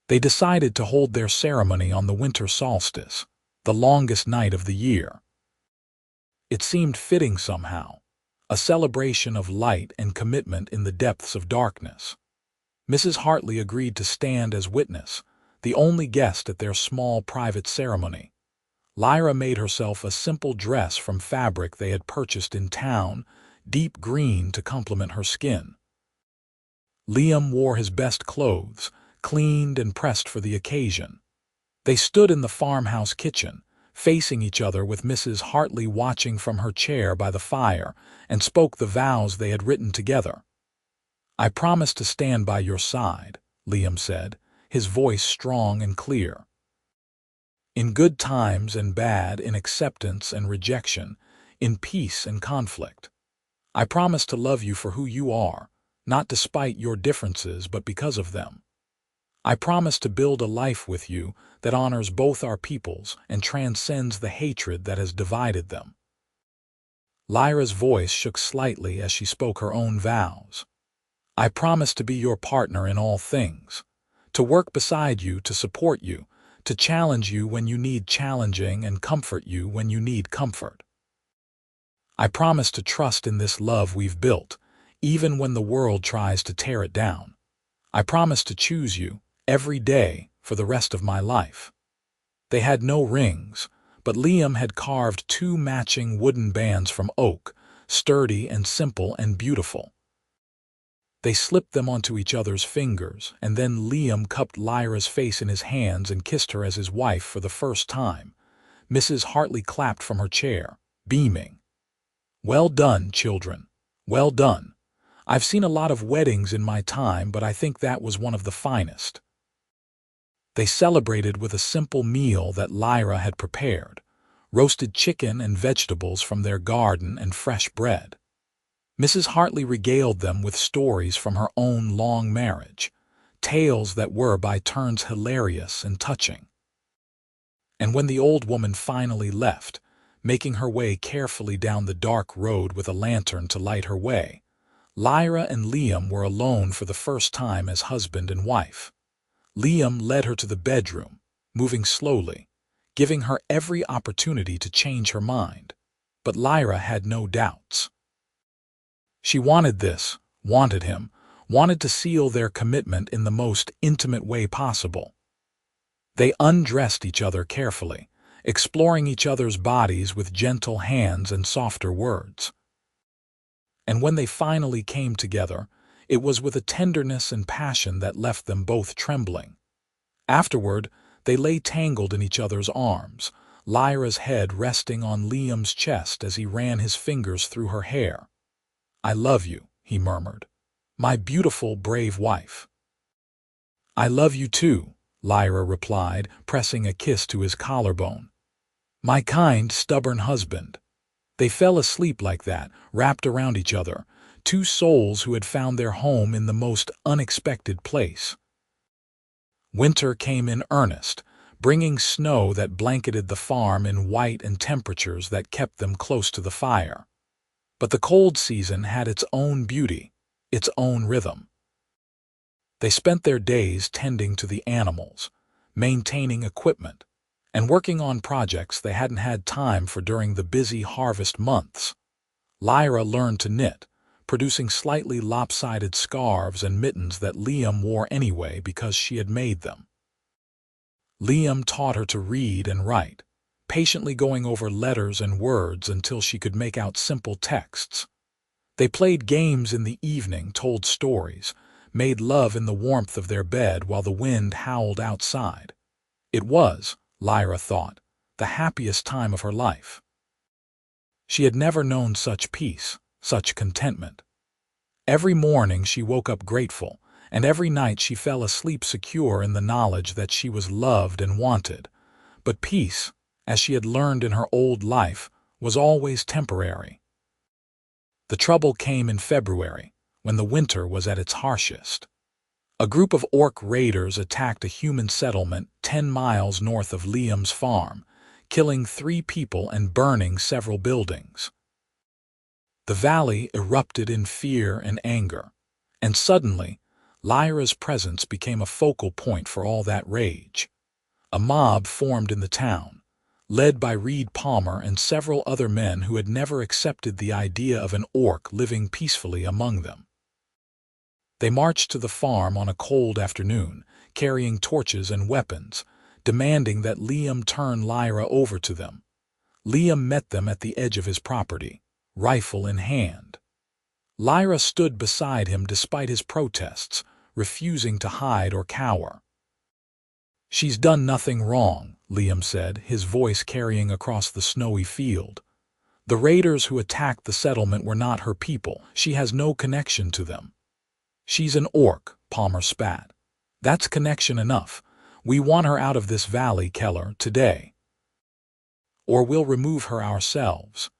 A: They decided to hold their ceremony on the winter solstice, the longest night of the year. It seemed fitting somehow, a celebration of light and commitment in the depths of darkness. Mrs. Hartley agreed to stand as witness, the only guest at their small private ceremony. Lyra made herself a simple dress from fabric they had purchased in town, deep green to complement her skin. Liam wore his best clothes, cleaned and pressed for the occasion. They stood in the farmhouse kitchen, facing each other with Mrs. Hartley watching from her chair by the fire, and spoke the vows they had written together. "I promise to stand by your side," Liam said, his voice strong and clear. "In good times and bad, in acceptance and rejection, in peace and conflict. I promise to love you for who you are, not despite your differences but because of them. I promise to build a life with you that honors both our peoples and transcends the hatred that has divided them." Lyra's voice shook slightly as she spoke her own vows. "I promise to be your partner in all things, to work beside you, to support you, to challenge you when you need challenging and comfort you when you need comfort. I promise to trust in this love we've built, even when the world tries to tear it down. I promise to choose you, every day, for the rest of my life." They had no rings, but Liam had carved 2 matching wooden bands from oak, sturdy and simple and beautiful. They slipped them onto each other's fingers, and then Liam cupped Lyra's face in his hands and kissed her as his wife for the first time. Mrs. Hartley clapped from her chair, beaming. "Well done, children. Well done. I've seen a lot of weddings in my time, but I think that was one of the finest." They celebrated with a simple meal that Lyra had prepared, roasted chicken and vegetables from their garden and fresh bread. Mrs. Hartley regaled them with stories from her own long marriage, tales that were by turns hilarious and touching. And when the old woman finally left, making her way carefully down the dark road with a lantern to light her way, Lyra and Liam were alone for the first time as husband and wife. Liam led her to the bedroom, moving slowly, giving her every opportunity to change her mind. But Lyra had no doubts. She wanted this, wanted him, wanted to seal their commitment in the most intimate way possible. They undressed each other carefully, exploring each other's bodies with gentle hands and softer words. And when they finally came together, it was with a tenderness and passion that left them both trembling. Afterward, they lay tangled in each other's arms, Lyra's head resting on Liam's chest as he ran his fingers through her hair. "I love you," he murmured. "My beautiful, brave wife." "I love you too," Lyra replied, pressing a kiss to his collarbone. "My kind, stubborn husband." They fell asleep like that, wrapped around each other, two souls who had found their home in the most unexpected place. Winter came in earnest, bringing snow that blanketed the farm in white and temperatures that kept them close to the fire. But the cold season had its own beauty, its own rhythm. They spent their days tending to the animals, maintaining equipment, and working on projects they hadn't had time for during the busy harvest months. Lyra learned to knit, producing slightly lopsided scarves and mittens that Liam wore anyway because she had made them. Liam taught her to read and write, patiently going over letters and words until she could make out simple texts. They played games in the evening, told stories, made love in the warmth of their bed while the wind howled outside. It was, Lyra thought, the happiest time of her life. She had never known such peace, such contentment. Every morning she woke up grateful, and every night she fell asleep secure in the knowledge that she was loved and wanted. But peace, as she had learned in her old life, was always temporary. The trouble came in February, when the winter was at its harshest. A group of orc raiders attacked a human settlement 10 miles north of Liam's farm, killing 3 people and burning several buildings. The valley erupted in fear and anger, and suddenly, Lyra's presence became a focal point for all that rage. A mob formed in the town, led by Reed Palmer and several other men who had never accepted the idea of an orc living peacefully among them. They marched to the farm on a cold afternoon, carrying torches and weapons, demanding that Liam turn Lyra over to them. Liam met them at the edge of his property, rifle in hand. Lyra stood beside him despite his protests, refusing to hide or cower. "She's done nothing wrong," Liam said, his voice carrying across the snowy field. "The raiders who attacked the settlement were not her people. She has no connection to them." "She's an orc," Palmer spat. "That's connection enough. We want her out of this valley, Keller, today. Or we'll remove her ourselves."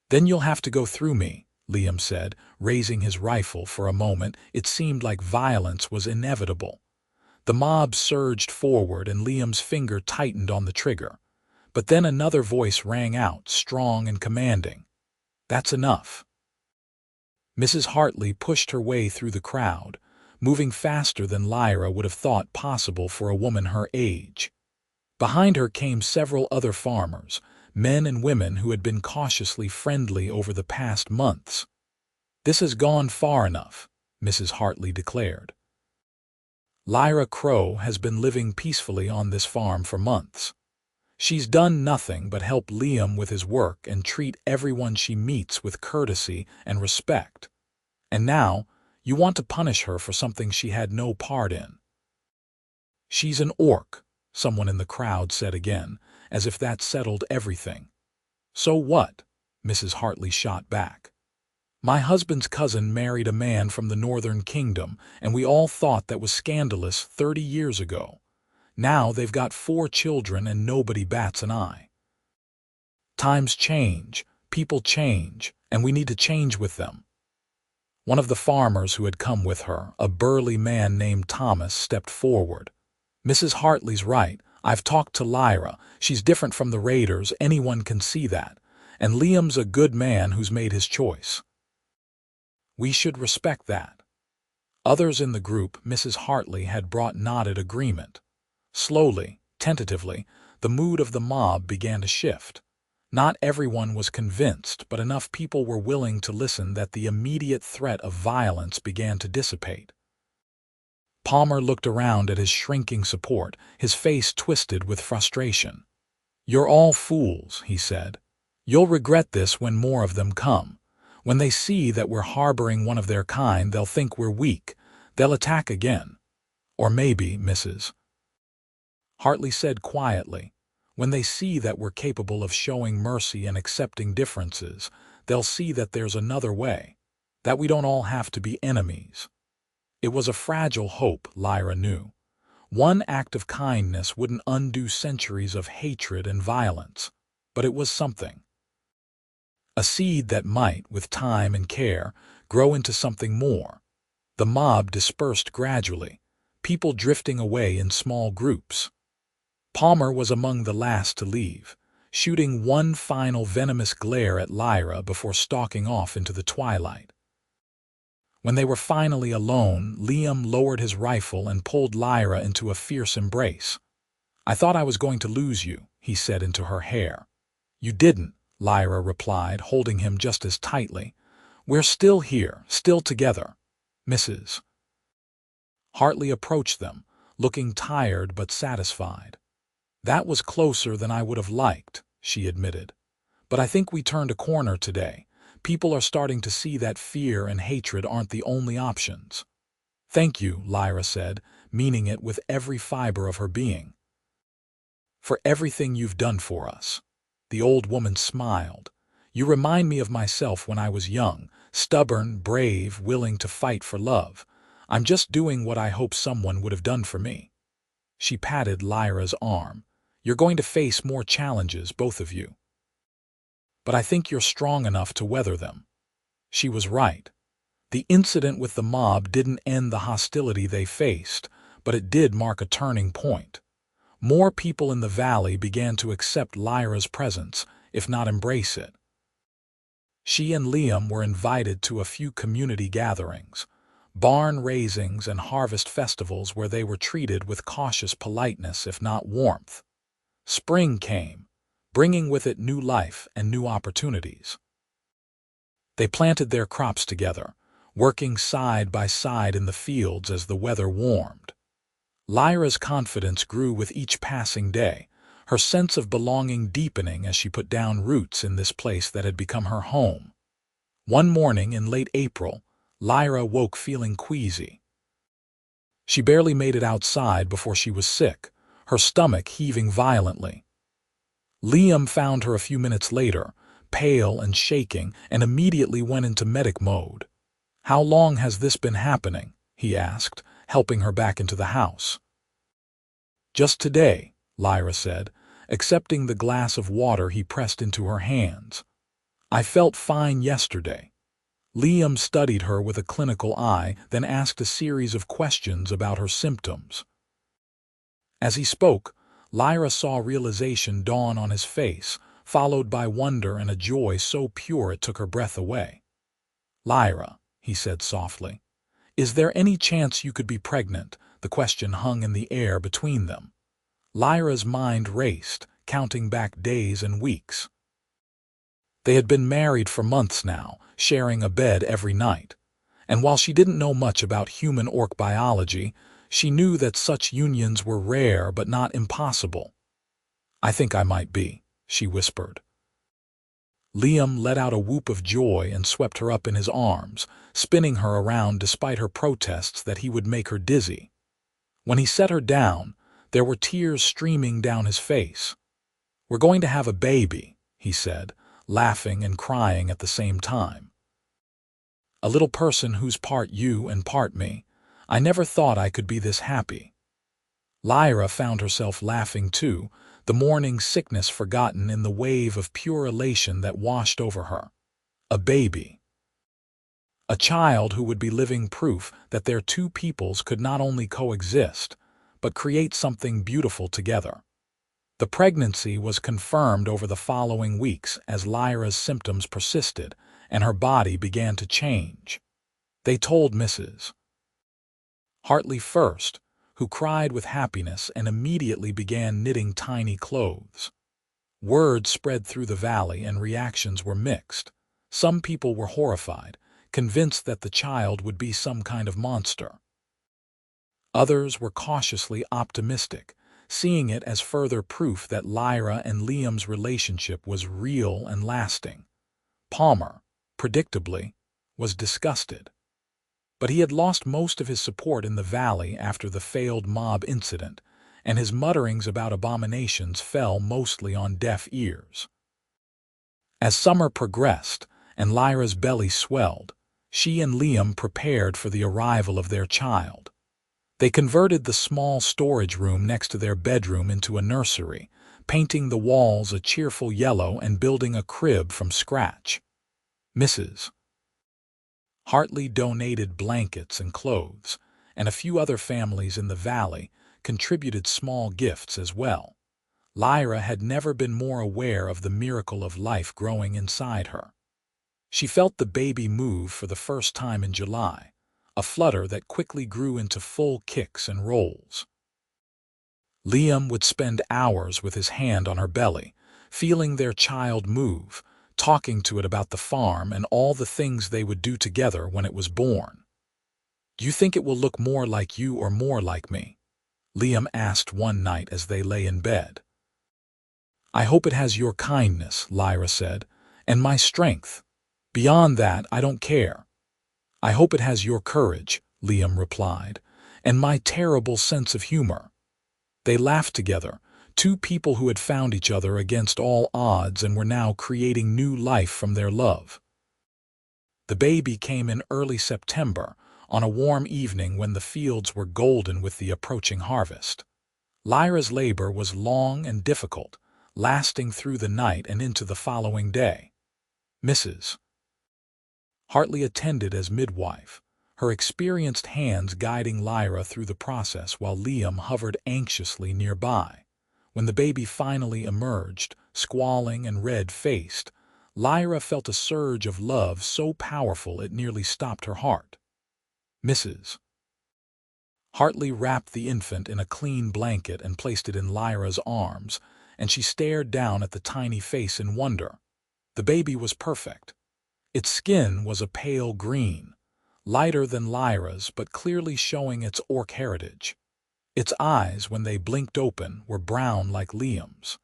A: "Then you'll have to go through me," Liam said, raising his rifle. For a moment it seemed like violence was inevitable. The mob surged forward and Liam's finger tightened on the trigger. But then another voice rang out, strong and commanding. "That's enough." Mrs. Hartley pushed her way through the crowd, moving faster than Lyra would have thought possible for a woman her age. Behind her came several other farmers, men and women who had been cautiously friendly over the past months. "This has gone far enough," Mrs. Hartley declared. "Lyra Crow has been living peacefully on this farm for months. She's done nothing but help Liam with his work and treat everyone she meets with courtesy and respect. And now, You want to punish her for something she had no part in." "She's an orc," someone in the crowd said again, as if that settled everything. "So what?" Mrs. Hartley shot back. "My husband's cousin married a man from the Northern Kingdom, and we all thought that was scandalous 30 years ago. Now they've got 4 children and nobody bats an eye. Times change, people change, and we need to change with them." One of the farmers who had come with her, a burly man named Thomas, stepped forward. "Mrs. Hartley's right. I've talked to Lyra. She's different from the raiders, anyone can see that. And Liam's a good man who's made his choice. We should respect that." Others in the group Mrs. Hartley had brought nodded agreement. Slowly, tentatively, the mood of the mob began to shift. Not everyone was convinced, but enough people were willing to listen that the immediate threat of violence began to dissipate. Palmer looked around at his shrinking support, his face twisted with frustration. "You're all fools," he said. "You'll regret this when more of them come. When they see that we're harboring one of their kind, they'll think we're weak. They'll attack again. Or maybe, Mrs. Hartley said quietly, when they see that we're capable of showing mercy and accepting differences, they'll see that there's another way, that we don't all have to be enemies." It was a fragile hope, Lyra knew. One act of kindness wouldn't undo centuries of hatred and violence, but it was something. A seed that might, with time and care, grow into something more. The mob dispersed gradually, people drifting away in small groups. Palmer was among the last to leave, shooting one final venomous glare at Lyra before stalking off into the twilight. When they were finally alone, Liam lowered his rifle and pulled Lyra into a fierce embrace. "I thought I was going to lose you," he said into her hair. "You didn't," Lyra replied, holding him just as tightly. "We're still here, still together, Mrs." Hartley approached them, looking tired but satisfied. "That was closer than I would have liked," she admitted. "But I think we turned a corner today. People are starting to see that fear and hatred aren't the only options." "Thank you," Lyra said, meaning it with every fiber of her being. "For everything you've done for us." The old woman smiled. "You remind me of myself when I was young, stubborn, brave, willing to fight for love. I'm just doing what I hope someone would have done for me." She patted Lyra's arm. "You're going to face more challenges, both of you. But I think you're strong enough to weather them." She was right. The incident with the mob didn't end the hostility they faced, but it did mark a turning point. More people in the valley began to accept Lyra's presence, if not embrace it. She and Liam were invited to a few community gatherings, barn raisings and harvest festivals where they were treated with cautious politeness, if not warmth. Spring came, bringing with it new life and new opportunities. They planted their crops together, working side by side in the fields as the weather warmed. Lyra's confidence grew with each passing day, her sense of belonging deepening as she put down roots in this place that had become her home. One morning in late April, Lyra woke feeling queasy. She barely made it outside before she was sick, her stomach heaving violently. Liam found her a few minutes later, pale and shaking, and immediately went into medic mode. "How long has this been happening?" he asked, helping her back into the house. "Just today," Lyra said, accepting the glass of water he pressed into her hands. "I felt fine yesterday." Liam studied her with a clinical eye, then asked a series of questions about her symptoms. As he spoke, Lyra saw realization dawn on his face, followed by wonder and a joy so pure it took her breath away. "Lyra," he said softly, "is there any chance you could be pregnant?" The question hung in the air between them. Lyra's mind raced, counting back days and weeks. They had been married for months now, sharing a bed every night. And while she didn't know much about human orc biology, she knew that such unions were rare but not impossible. "I think I might be," she whispered. Liam let out a whoop of joy and swept her up in his arms, spinning her around despite her protests that he would make her dizzy. When he set her down, there were tears streaming down his face. "We're going to have a baby," he said, laughing and crying at the same time. "A little person who's part you and part me. I never thought I could be this happy." Lyra found herself laughing too, the morning sickness forgotten in the wave of pure elation that washed over her. A baby. A child who would be living proof that their two peoples could not only coexist, but create something beautiful together. The pregnancy was confirmed over the following weeks as Lyra's symptoms persisted and her body began to change. They told Mrs. Hartley first, who cried with happiness and immediately began knitting tiny clothes. Word spread through the valley and reactions were mixed. Some people were horrified, convinced that the child would be some kind of monster. Others were cautiously optimistic, seeing it as further proof that Lyra and Liam's relationship was real and lasting. Palmer, predictably, was disgusted. But he had lost most of his support in the valley after the failed mob incident, and his mutterings about abominations fell mostly on deaf ears. As summer progressed and Lyra's belly swelled, she and Liam prepared for the arrival of their child. They converted the small storage room next to their bedroom into a nursery, painting the walls a cheerful yellow and building a crib from scratch. Mrs. Hartley donated blankets and clothes, and a few other families in the valley contributed small gifts as well. Lyra had never been more aware of the miracle of life growing inside her. She felt the baby move for the first time in July, a flutter that quickly grew into full kicks and rolls. Liam would spend hours with his hand on her belly, feeling their child move, talking to it about the farm and all the things they would do together when it was born. "Do you think it will look more like you or more like me?" Liam asked one night as they lay in bed. "I hope it has your kindness," Lyra said, "and my strength. Beyond that, I don't care." "I hope it has your courage," Liam replied, "and my terrible sense of humor." They laughed together, two people who had found each other against all odds and were now creating new life from their love. The baby came in early September, on a warm evening when the fields were golden with the approaching harvest. Lyra's labor was long and difficult, lasting through the night and into the following day. Mrs. Hartley attended as midwife, her experienced hands guiding Lyra through the process while Liam hovered anxiously nearby. When the baby finally emerged, squalling and red-faced, Lyra felt a surge of love so powerful it nearly stopped her heart. Mrs. Hartley wrapped the infant in a clean blanket and placed it in Lyra's arms, and she stared down at the tiny face in wonder. The baby was perfect. Its skin was a pale green, lighter than Lyra's but clearly showing its orc heritage. Its eyes, when they blinked open, were brown like Liam's.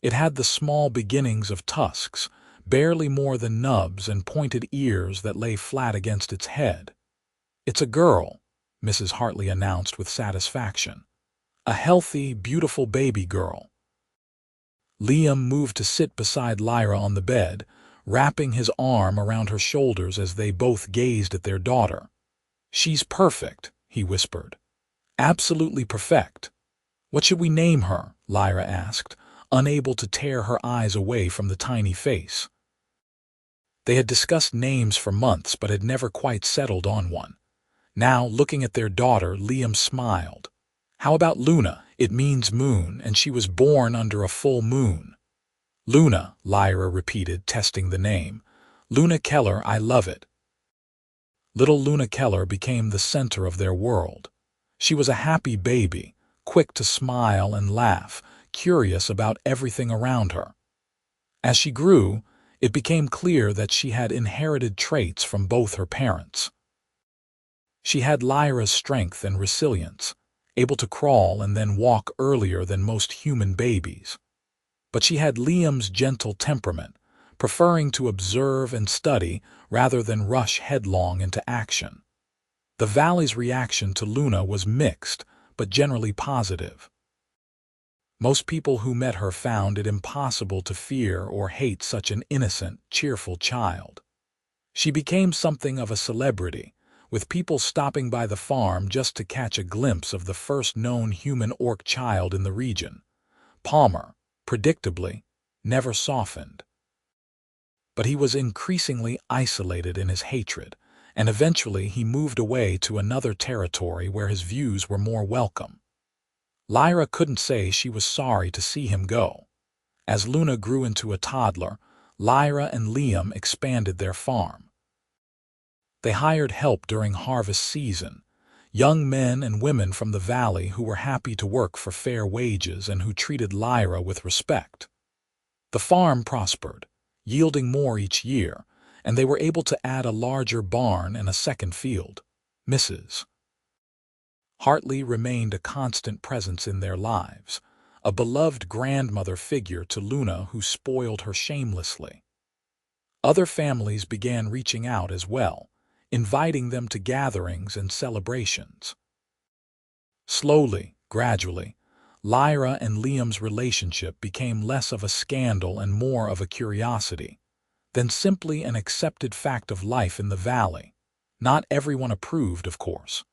A: It had the small beginnings of tusks, barely more than nubs, and pointed ears that lay flat against its head. "It's a girl," Mrs. Hartley announced with satisfaction. "A healthy, beautiful baby girl." Liam moved to sit beside Lyra on the bed, wrapping his arm around her shoulders as they both gazed at their daughter. "She's perfect," he whispered. "Absolutely perfect." "What should we name her?" Lyra asked, unable to tear her eyes away from the tiny face. They had discussed names for months but had never quite settled on one. Now, looking at their daughter, Liam smiled. "How about Luna? It means moon, and she was born under a full moon." "Luna," Lyra repeated, testing the name. "Luna Keller, I love it." Little Luna Keller became the center of their world. She was a happy baby, quick to smile and laugh, curious about everything around her. As she grew, it became clear that she had inherited traits from both her parents. She had Lyra's strength and resilience, able to crawl and then walk earlier than most human babies. But she had Liam's gentle temperament, preferring to observe and study rather than rush headlong into action. The valley's reaction to Luna was mixed, but generally positive. Most people who met her found it impossible to fear or hate such an innocent, cheerful child. She became something of a celebrity, with people stopping by the farm just to catch a glimpse of the first known human orc child in the region. Palmer, predictably, never softened. But he was increasingly isolated in his hatred, and eventually he moved away to another territory where his views were more welcome. Lyra couldn't say she was sorry to see him go. As Luna grew into a toddler, Lyra and Liam expanded their farm. They hired help during harvest season, young men and women from the valley who were happy to work for fair wages and who treated Lyra with respect. The farm prospered, yielding more each year, and they were able to add a larger barn and a second field. Mrs. Hartley remained a constant presence in their lives, a beloved grandmother figure to Luna who spoiled her shamelessly. Other families began reaching out as well, inviting them to gatherings and celebrations. Slowly, gradually, Lyra and Liam's relationship became less of a scandal and more of a curiosity than simply an accepted fact of life in the valley. Not everyone approved, of course.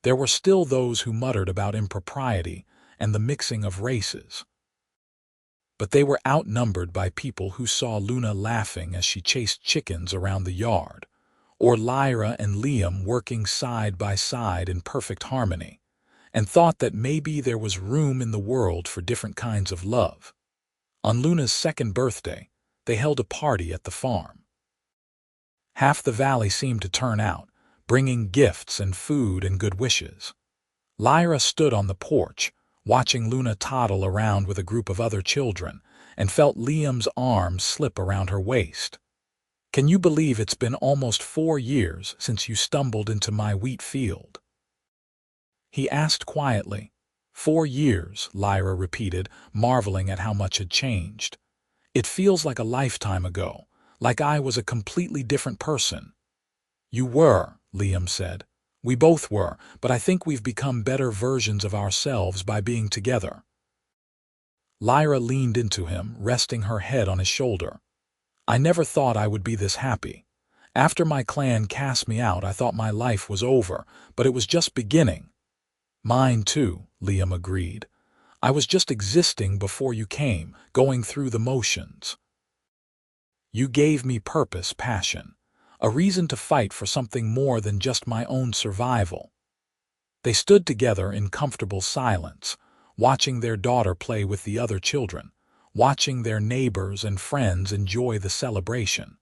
A: There were still those who muttered about impropriety and the mixing of races. But they were outnumbered by people who saw Luna laughing as she chased chickens around the yard, or Lyra and Liam working side by side in perfect harmony, and thought that maybe there was room in the world for different kinds of love. On Luna's second birthday, they held a party at the farm. Half the valley seemed to turn out, bringing gifts and food and good wishes. Lyra stood on the porch, watching Luna toddle around with a group of other children, and felt Liam's arms slip around her waist. "Can you believe it's been almost 4 years since you stumbled into my wheat field?" he asked quietly. 4 years, Lyra repeated, marveling at how much had changed. "It feels like a lifetime ago, like I was a completely different person." "You were," Liam said. "We both were, but I think we've become better versions of ourselves by being together." Lyra leaned into him, resting her head on his shoulder. "I never thought I would be this happy. After my clan cast me out, I thought my life was over, but it was just beginning." "Mine too," Liam agreed. "I was just existing before you came, going through the motions. You gave me purpose, passion, a reason to fight for something more than just my own survival." They stood together in comfortable silence, watching their daughter play with the other children, watching their neighbors and friends enjoy the celebration.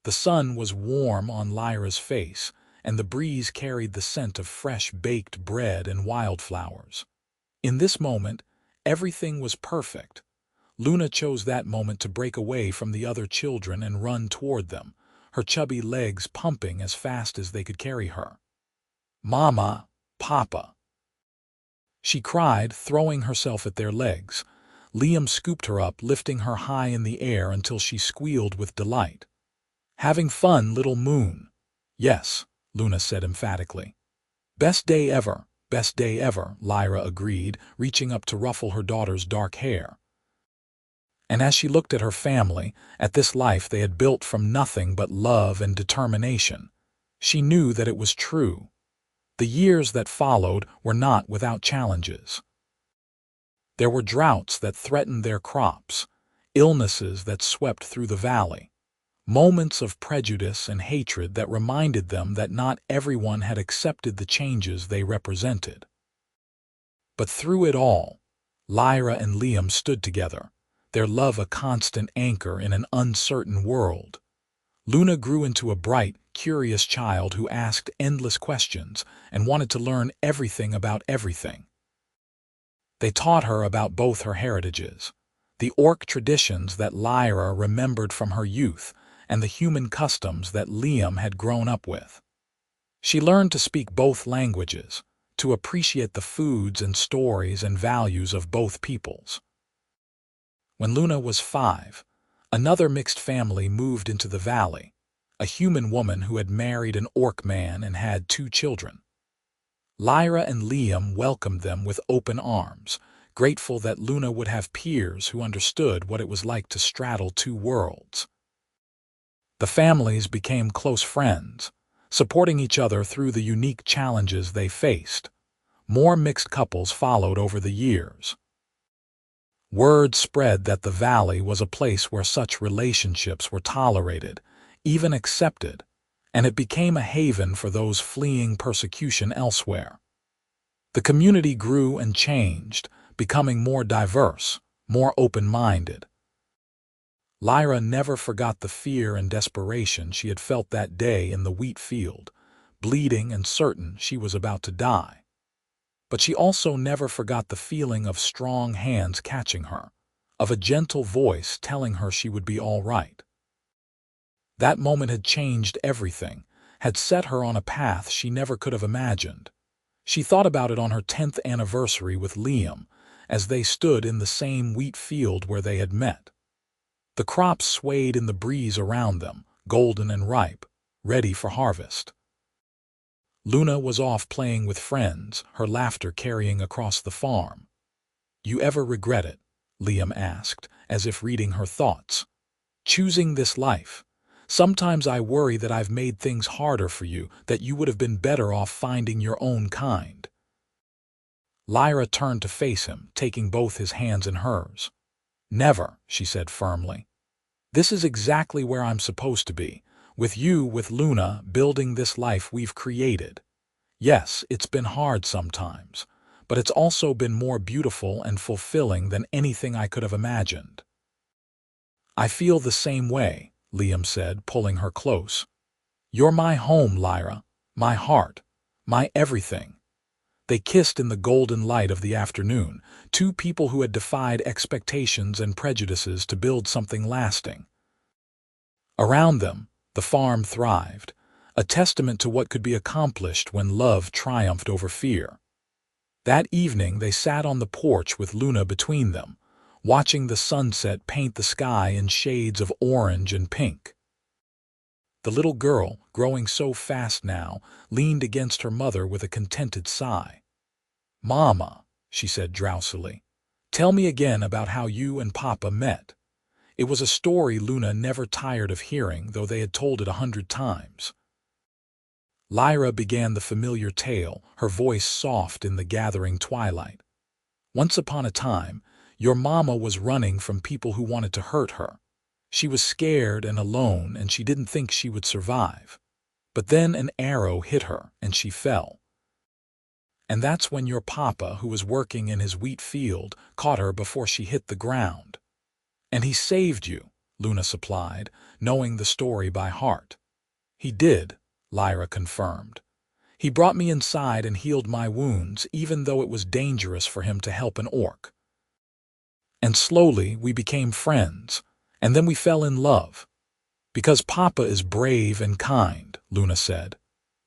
A: The sun was warm on Lyra's face, and the breeze carried the scent of fresh baked bread and wildflowers. In this moment, everything was perfect. Luna chose that moment to break away from the other children and run toward them, her chubby legs pumping as fast as they could carry her. "Mama, Papa!" she cried, throwing herself at their legs. Liam scooped her up, lifting her high in the air until she squealed with delight. "Having fun, little moon?" "Yes," Luna said emphatically. "Best day ever, Lyra agreed, reaching up to ruffle her daughter's dark hair. And as she looked at her family, at this life they had built from nothing but love and determination, she knew that it was true. The years that followed were not without challenges. There were droughts that threatened their crops, illnesses that swept through the valley, moments of prejudice and hatred that reminded them that not everyone had accepted the changes they represented. But through it all, Lyra and Liam stood together, their love a constant anchor in an uncertain world. Luna grew into a bright, curious child who asked endless questions and wanted to learn everything about everything. They taught her about both her heritages, the orc traditions that Lyra remembered from her youth, and the human customs that Liam had grown up with. She learned to speak both languages, to appreciate the foods and stories and values of both peoples. When Luna was 5, Another mixed family moved into the valley, a human woman who had married an orc man and had 2 children. Lyra and Liam welcomed them with open arms, grateful that Luna would have peers who understood what it was like to straddle 2 worlds. The families became close friends, supporting each other through the unique challenges they faced. More mixed couples followed over the years. Word spread that the valley was a place where such relationships were tolerated, even accepted, and it became a haven for those fleeing persecution elsewhere. The community grew and changed, becoming more diverse, more open-minded. Lyra never forgot the fear and desperation she had felt that day in the wheat field, bleeding and certain she was about to die. But she also never forgot the feeling of strong hands catching her, of a gentle voice telling her she would be all right. That moment had changed everything, had set her on a path she never could have imagined. She thought about it on her 10th anniversary with Liam, as they stood in the same wheat field where they had met. The crops swayed in the breeze around them, golden and ripe, ready for harvest. Luna was off playing with friends, her laughter carrying across the farm. "You ever regret it?" Liam asked, as if reading her thoughts. "Choosing this life? Sometimes I worry that I've made things harder for you, that you would have been better off finding your own kind." Lyra turned to face him, taking both his hands in hers. "Never," she said firmly. "This is exactly where I'm supposed to be, with you, with Luna, building this life we've created. Yes, it's been hard sometimes, but it's also been more beautiful and fulfilling than anything I could have imagined." "I feel the same way," Liam said, pulling her close. "You're my home, Lyra, my heart, my everything." They kissed in the golden light of the afternoon, 2 people who had defied expectations and prejudices to build something lasting. Around them, the farm thrived, a testament to what could be accomplished when love triumphed over fear. That evening they sat on the porch with Luna between them, watching the sunset paint the sky in shades of orange and pink. The little girl, growing so fast now, leaned against her mother with a contented sigh. "Mama," she said drowsily, "tell me again about how you and Papa met." It was a story Luna never tired of hearing, though they had told it 100 times. Lyra began the familiar tale, her voice soft in the gathering twilight. "Once upon a time, your mama was running from people who wanted to hurt her. She was scared and alone, and she didn't think she would survive. But then an arrow hit her, and she fell. And that's when your papa, who was working in his wheat field, caught her before she hit the ground. And he saved you," Luna supplied, knowing the story by heart. "He did," Lyra confirmed. "He brought me inside and healed my wounds, even though it was dangerous for him to help an orc. And slowly we became friends, and then we fell in love. Because Papa is brave and kind," Luna said.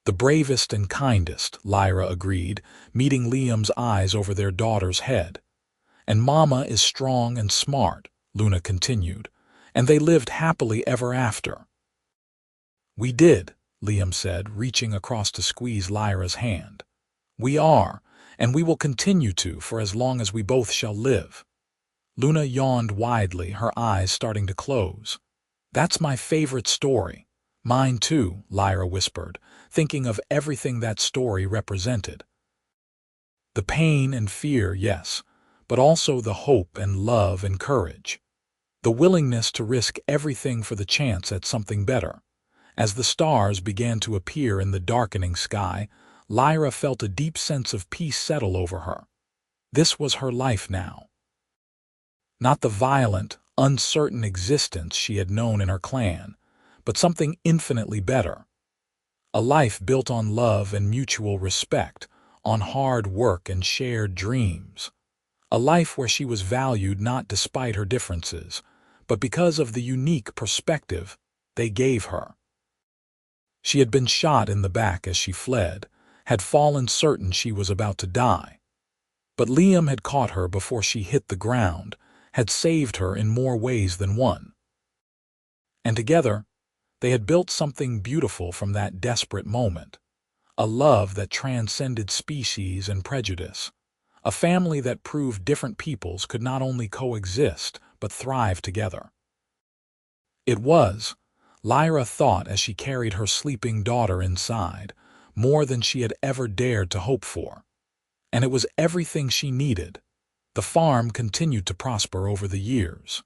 A: "The bravest and kindest," Lyra agreed, meeting Liam's eyes over their daughter's head. "And Mama is strong and smart," Luna continued, "and they lived happily ever after." "We did," Liam said, reaching across to squeeze Lyra's hand. "We are, and we will continue to for as long as we both shall live." Luna yawned widely, her eyes starting to close. "That's my favorite story." "Mine too," Lyra whispered, thinking of everything that story represented. The pain and fear, yes, but also the hope and love and courage. The willingness to risk everything for the chance at something better. As the stars began to appear in the darkening sky, Lyra felt a deep sense of peace settle over her. This was her life now. Not the violent, uncertain existence she had known in her clan, but something infinitely better. A life built on love and mutual respect, on hard work and shared dreams. A life where she was valued not despite her differences, but because of the unique perspective they gave her. She had been shot in the back as she fled, had fallen certain she was about to die. But Liam had caught her before she hit the ground, had saved her in more ways than one. And together, they had built something beautiful from that desperate moment. A love that transcended species and prejudice. A family that proved different peoples could not only coexist, but thrive together. It was, Lyra thought as she carried her sleeping daughter inside, more than she had ever dared to hope for. And it was everything she needed. The farm continued to prosper over the years.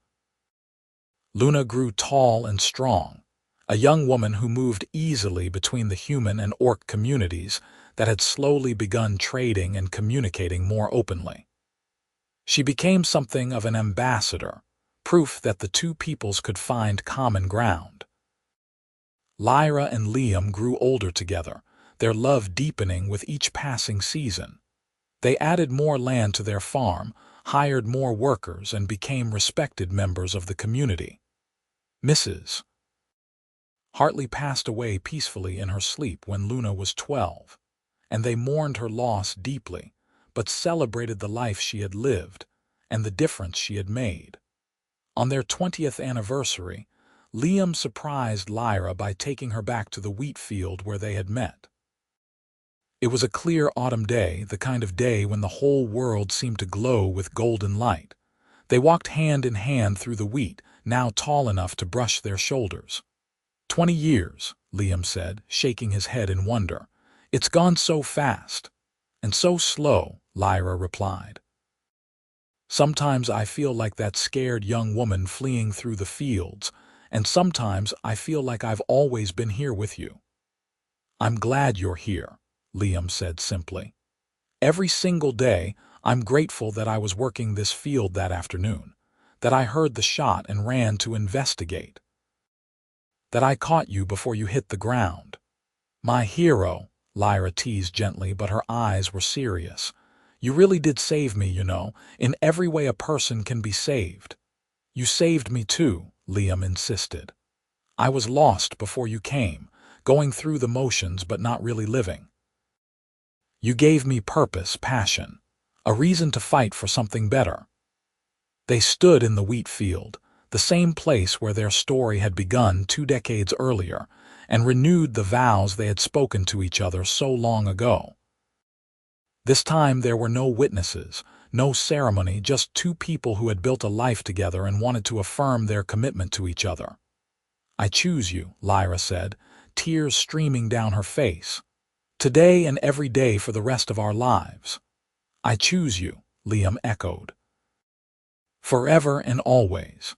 A: Luna grew tall and strong, a young woman who moved easily between the human and orc communities that had slowly begun trading and communicating more openly. She became something of an ambassador, proof that the two peoples could find common ground. Lyra and Liam grew older together, their love deepening with each passing season. They added more land to their farm, hired more workers, and became respected members of the community. Mrs. Hartley passed away peacefully in her sleep when Luna was 12, and they mourned her loss deeply, but celebrated the life she had lived and the difference she had made. On their 20th anniversary, Liam surprised Lyra by taking her back to the wheat field where they had met. It was a clear autumn day, the kind of day when the whole world seemed to glow with golden light. They walked hand in hand through the wheat, now tall enough to brush their shoulders. 20 years, Liam said, shaking his head in wonder. It's gone so fast. And so slow, Lyra replied. Sometimes I feel like that scared young woman fleeing through the fields, and sometimes I feel like I've always been here with you. I'm glad you're here, Liam said simply. Every single day, I'm grateful that I was working this field that afternoon, that I heard the shot and ran to investigate, that I caught you before you hit the ground. My hero, Lyra teased gently, but her eyes were serious. You really did save me, you know, in every way a person can be saved. You saved me too, Liam insisted. I was lost before you came, going through the motions but not really living. You gave me purpose, passion, a reason to fight for something better. They stood in the wheat field, the same place where their story had begun 2 decades earlier, and renewed the vows they had spoken to each other so long ago. This time there were no witnesses, no ceremony, just two people who had built a life together and wanted to affirm their commitment to each other. I choose you, Lyra said, tears streaming down her face. Today and every day for the rest of our lives. I choose you, Liam echoed. Forever and always.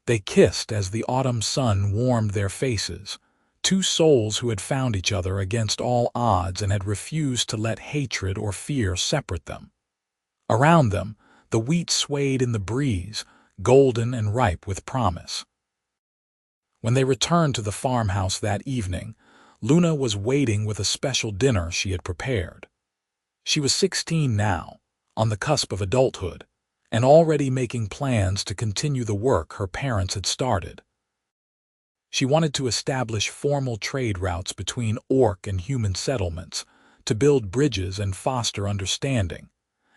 A: They kissed as the autumn sun warmed their faces, two souls who had found each other against all odds and had refused to let hatred or fear separate them. Around them, the wheat swayed in the breeze, golden and ripe with promise. When they returned to the farmhouse that evening, Luna was waiting with a special dinner she had prepared. She was 16 now, on the cusp of adulthood, and already making plans to continue the work her parents had started. She wanted to establish formal trade routes between orc and human settlements, to build bridges and foster understanding.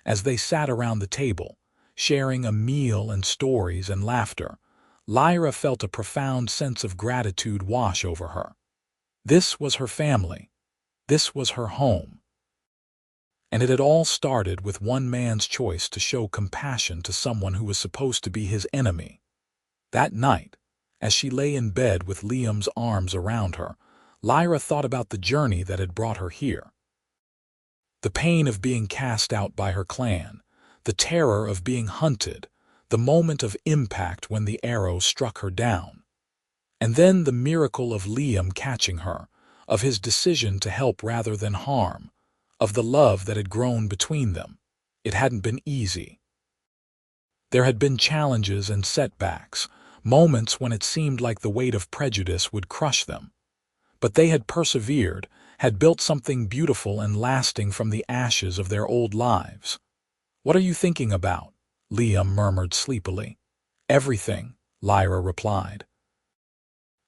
A: As they sat around the table, sharing a meal and stories and laughter, Lyra felt a profound sense of gratitude wash over her. This was her family. This was her home. And it had all started with one man's choice to show compassion to someone who was supposed to be his enemy. That night, as she lay in bed with Liam's arms around her, Lyra thought about the journey that had brought her here. The pain of being cast out by her clan, the terror of being hunted, the moment of impact when the arrow struck her down. And then the miracle of Liam catching her, of his decision to help rather than harm, of the love that had grown between them. It hadn't been easy. There had been challenges and setbacks, moments when it seemed like the weight of prejudice would crush them. But they had persevered, had built something beautiful and lasting from the ashes of their old lives. What are you thinking about? Liam murmured sleepily. Everything, Lyra replied.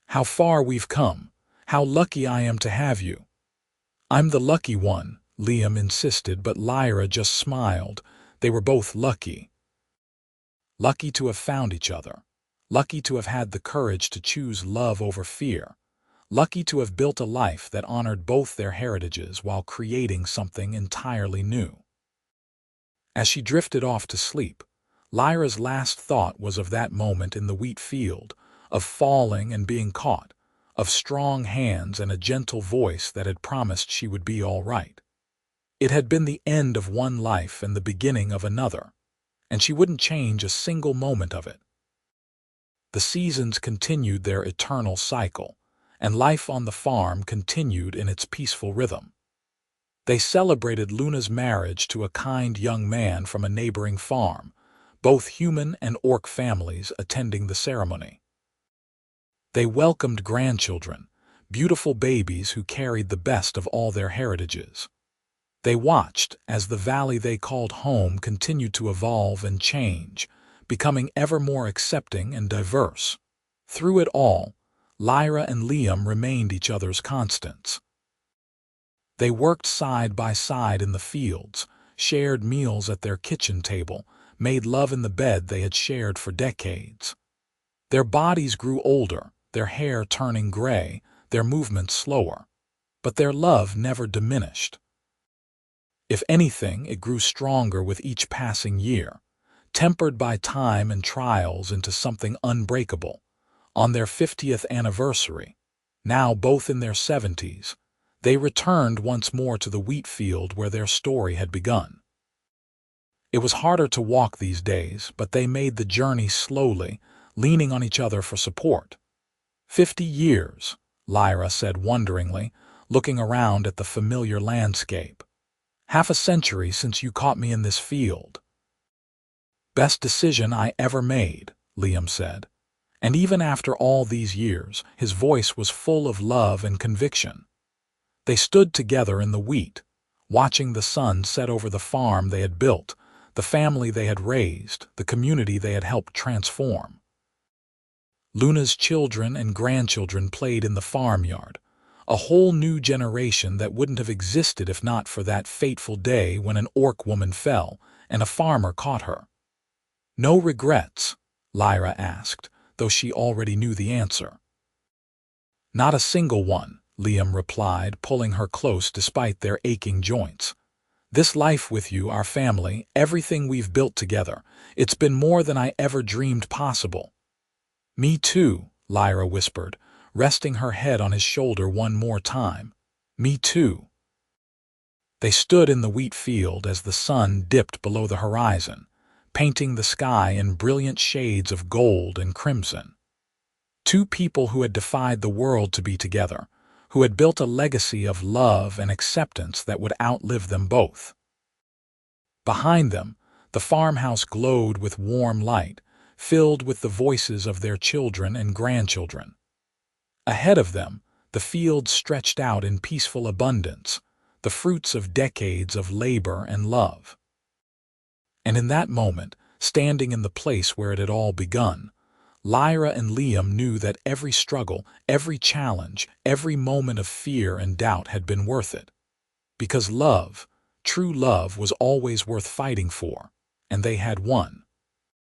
A: How far we've come. How lucky I am to have you. I'm the lucky one, Liam insisted, but Lyra just smiled. They were both lucky. Lucky to have found each other. lucky to have had the courage to choose love over fear, lucky to have built a life that honored both their heritages while creating something entirely new. As she drifted off to sleep, Lyra's last thought was of that moment in the wheat field, of falling and being caught, of strong hands and a gentle voice that had promised she would be all right. It had been the end of one life and the beginning of another, and she wouldn't change a single moment of it. The seasons continued their eternal cycle, and life on the farm continued in its peaceful rhythm. They celebrated Luna's marriage to a kind young man from a neighboring farm, both human and orc families attending the ceremony. They welcomed grandchildren, beautiful babies who carried the best of all their heritages. They watched as the valley they called home continued to evolve and change, becoming ever more accepting and diverse. Through it all, Lyra and Liam remained each other's constants. They worked side by side in the fields, shared meals at their kitchen table, made love in the bed they had shared for decades. Their bodies grew older, their hair turning gray, their movements slower, but their love never diminished. If anything, it grew stronger with each passing year, tempered by time and trials into something unbreakable. On their 50th anniversary, now both in their 70s, they returned once more to the wheat field where their story had begun. It was harder to walk these days, but they made the journey slowly, leaning on each other for support. 50 years, Lyra said wonderingly, looking around at the familiar landscape. Half a century since you caught me in this field. Best decision I ever made, Liam said. And even after all these years, his voice was full of love and conviction. They stood together in the wheat, watching the sun set over the farm they had built, the family they had raised, the community they had helped transform. Luna's children and grandchildren played in the farmyard, a whole new generation that wouldn't have existed if not for that fateful day when an orc woman fell and a farmer caught her. No regrets? Lyra asked, though she already knew the answer. Not a single one, Liam replied, pulling her close despite their aching joints. This life with you, our family, everything we've built together, it's been more than I ever dreamed possible. Me too, Lyra whispered, resting her head on his shoulder one more time. Me too. They stood in the wheat field as the sun dipped below the horizon, painting the sky in brilliant shades of gold and crimson. Two people who had defied the world to be together, who had built a legacy of love and acceptance that would outlive them both. Behind them, the farmhouse glowed with warm light, filled with the voices of their children and grandchildren. Ahead of them, the fields stretched out in peaceful abundance, the fruits of decades of labor and love. And in that moment, standing in the place where it had all begun, Lyra and Liam knew that every struggle, every challenge, every moment of fear and doubt had been worth it. Because love, true love, was always worth fighting for, and they had won.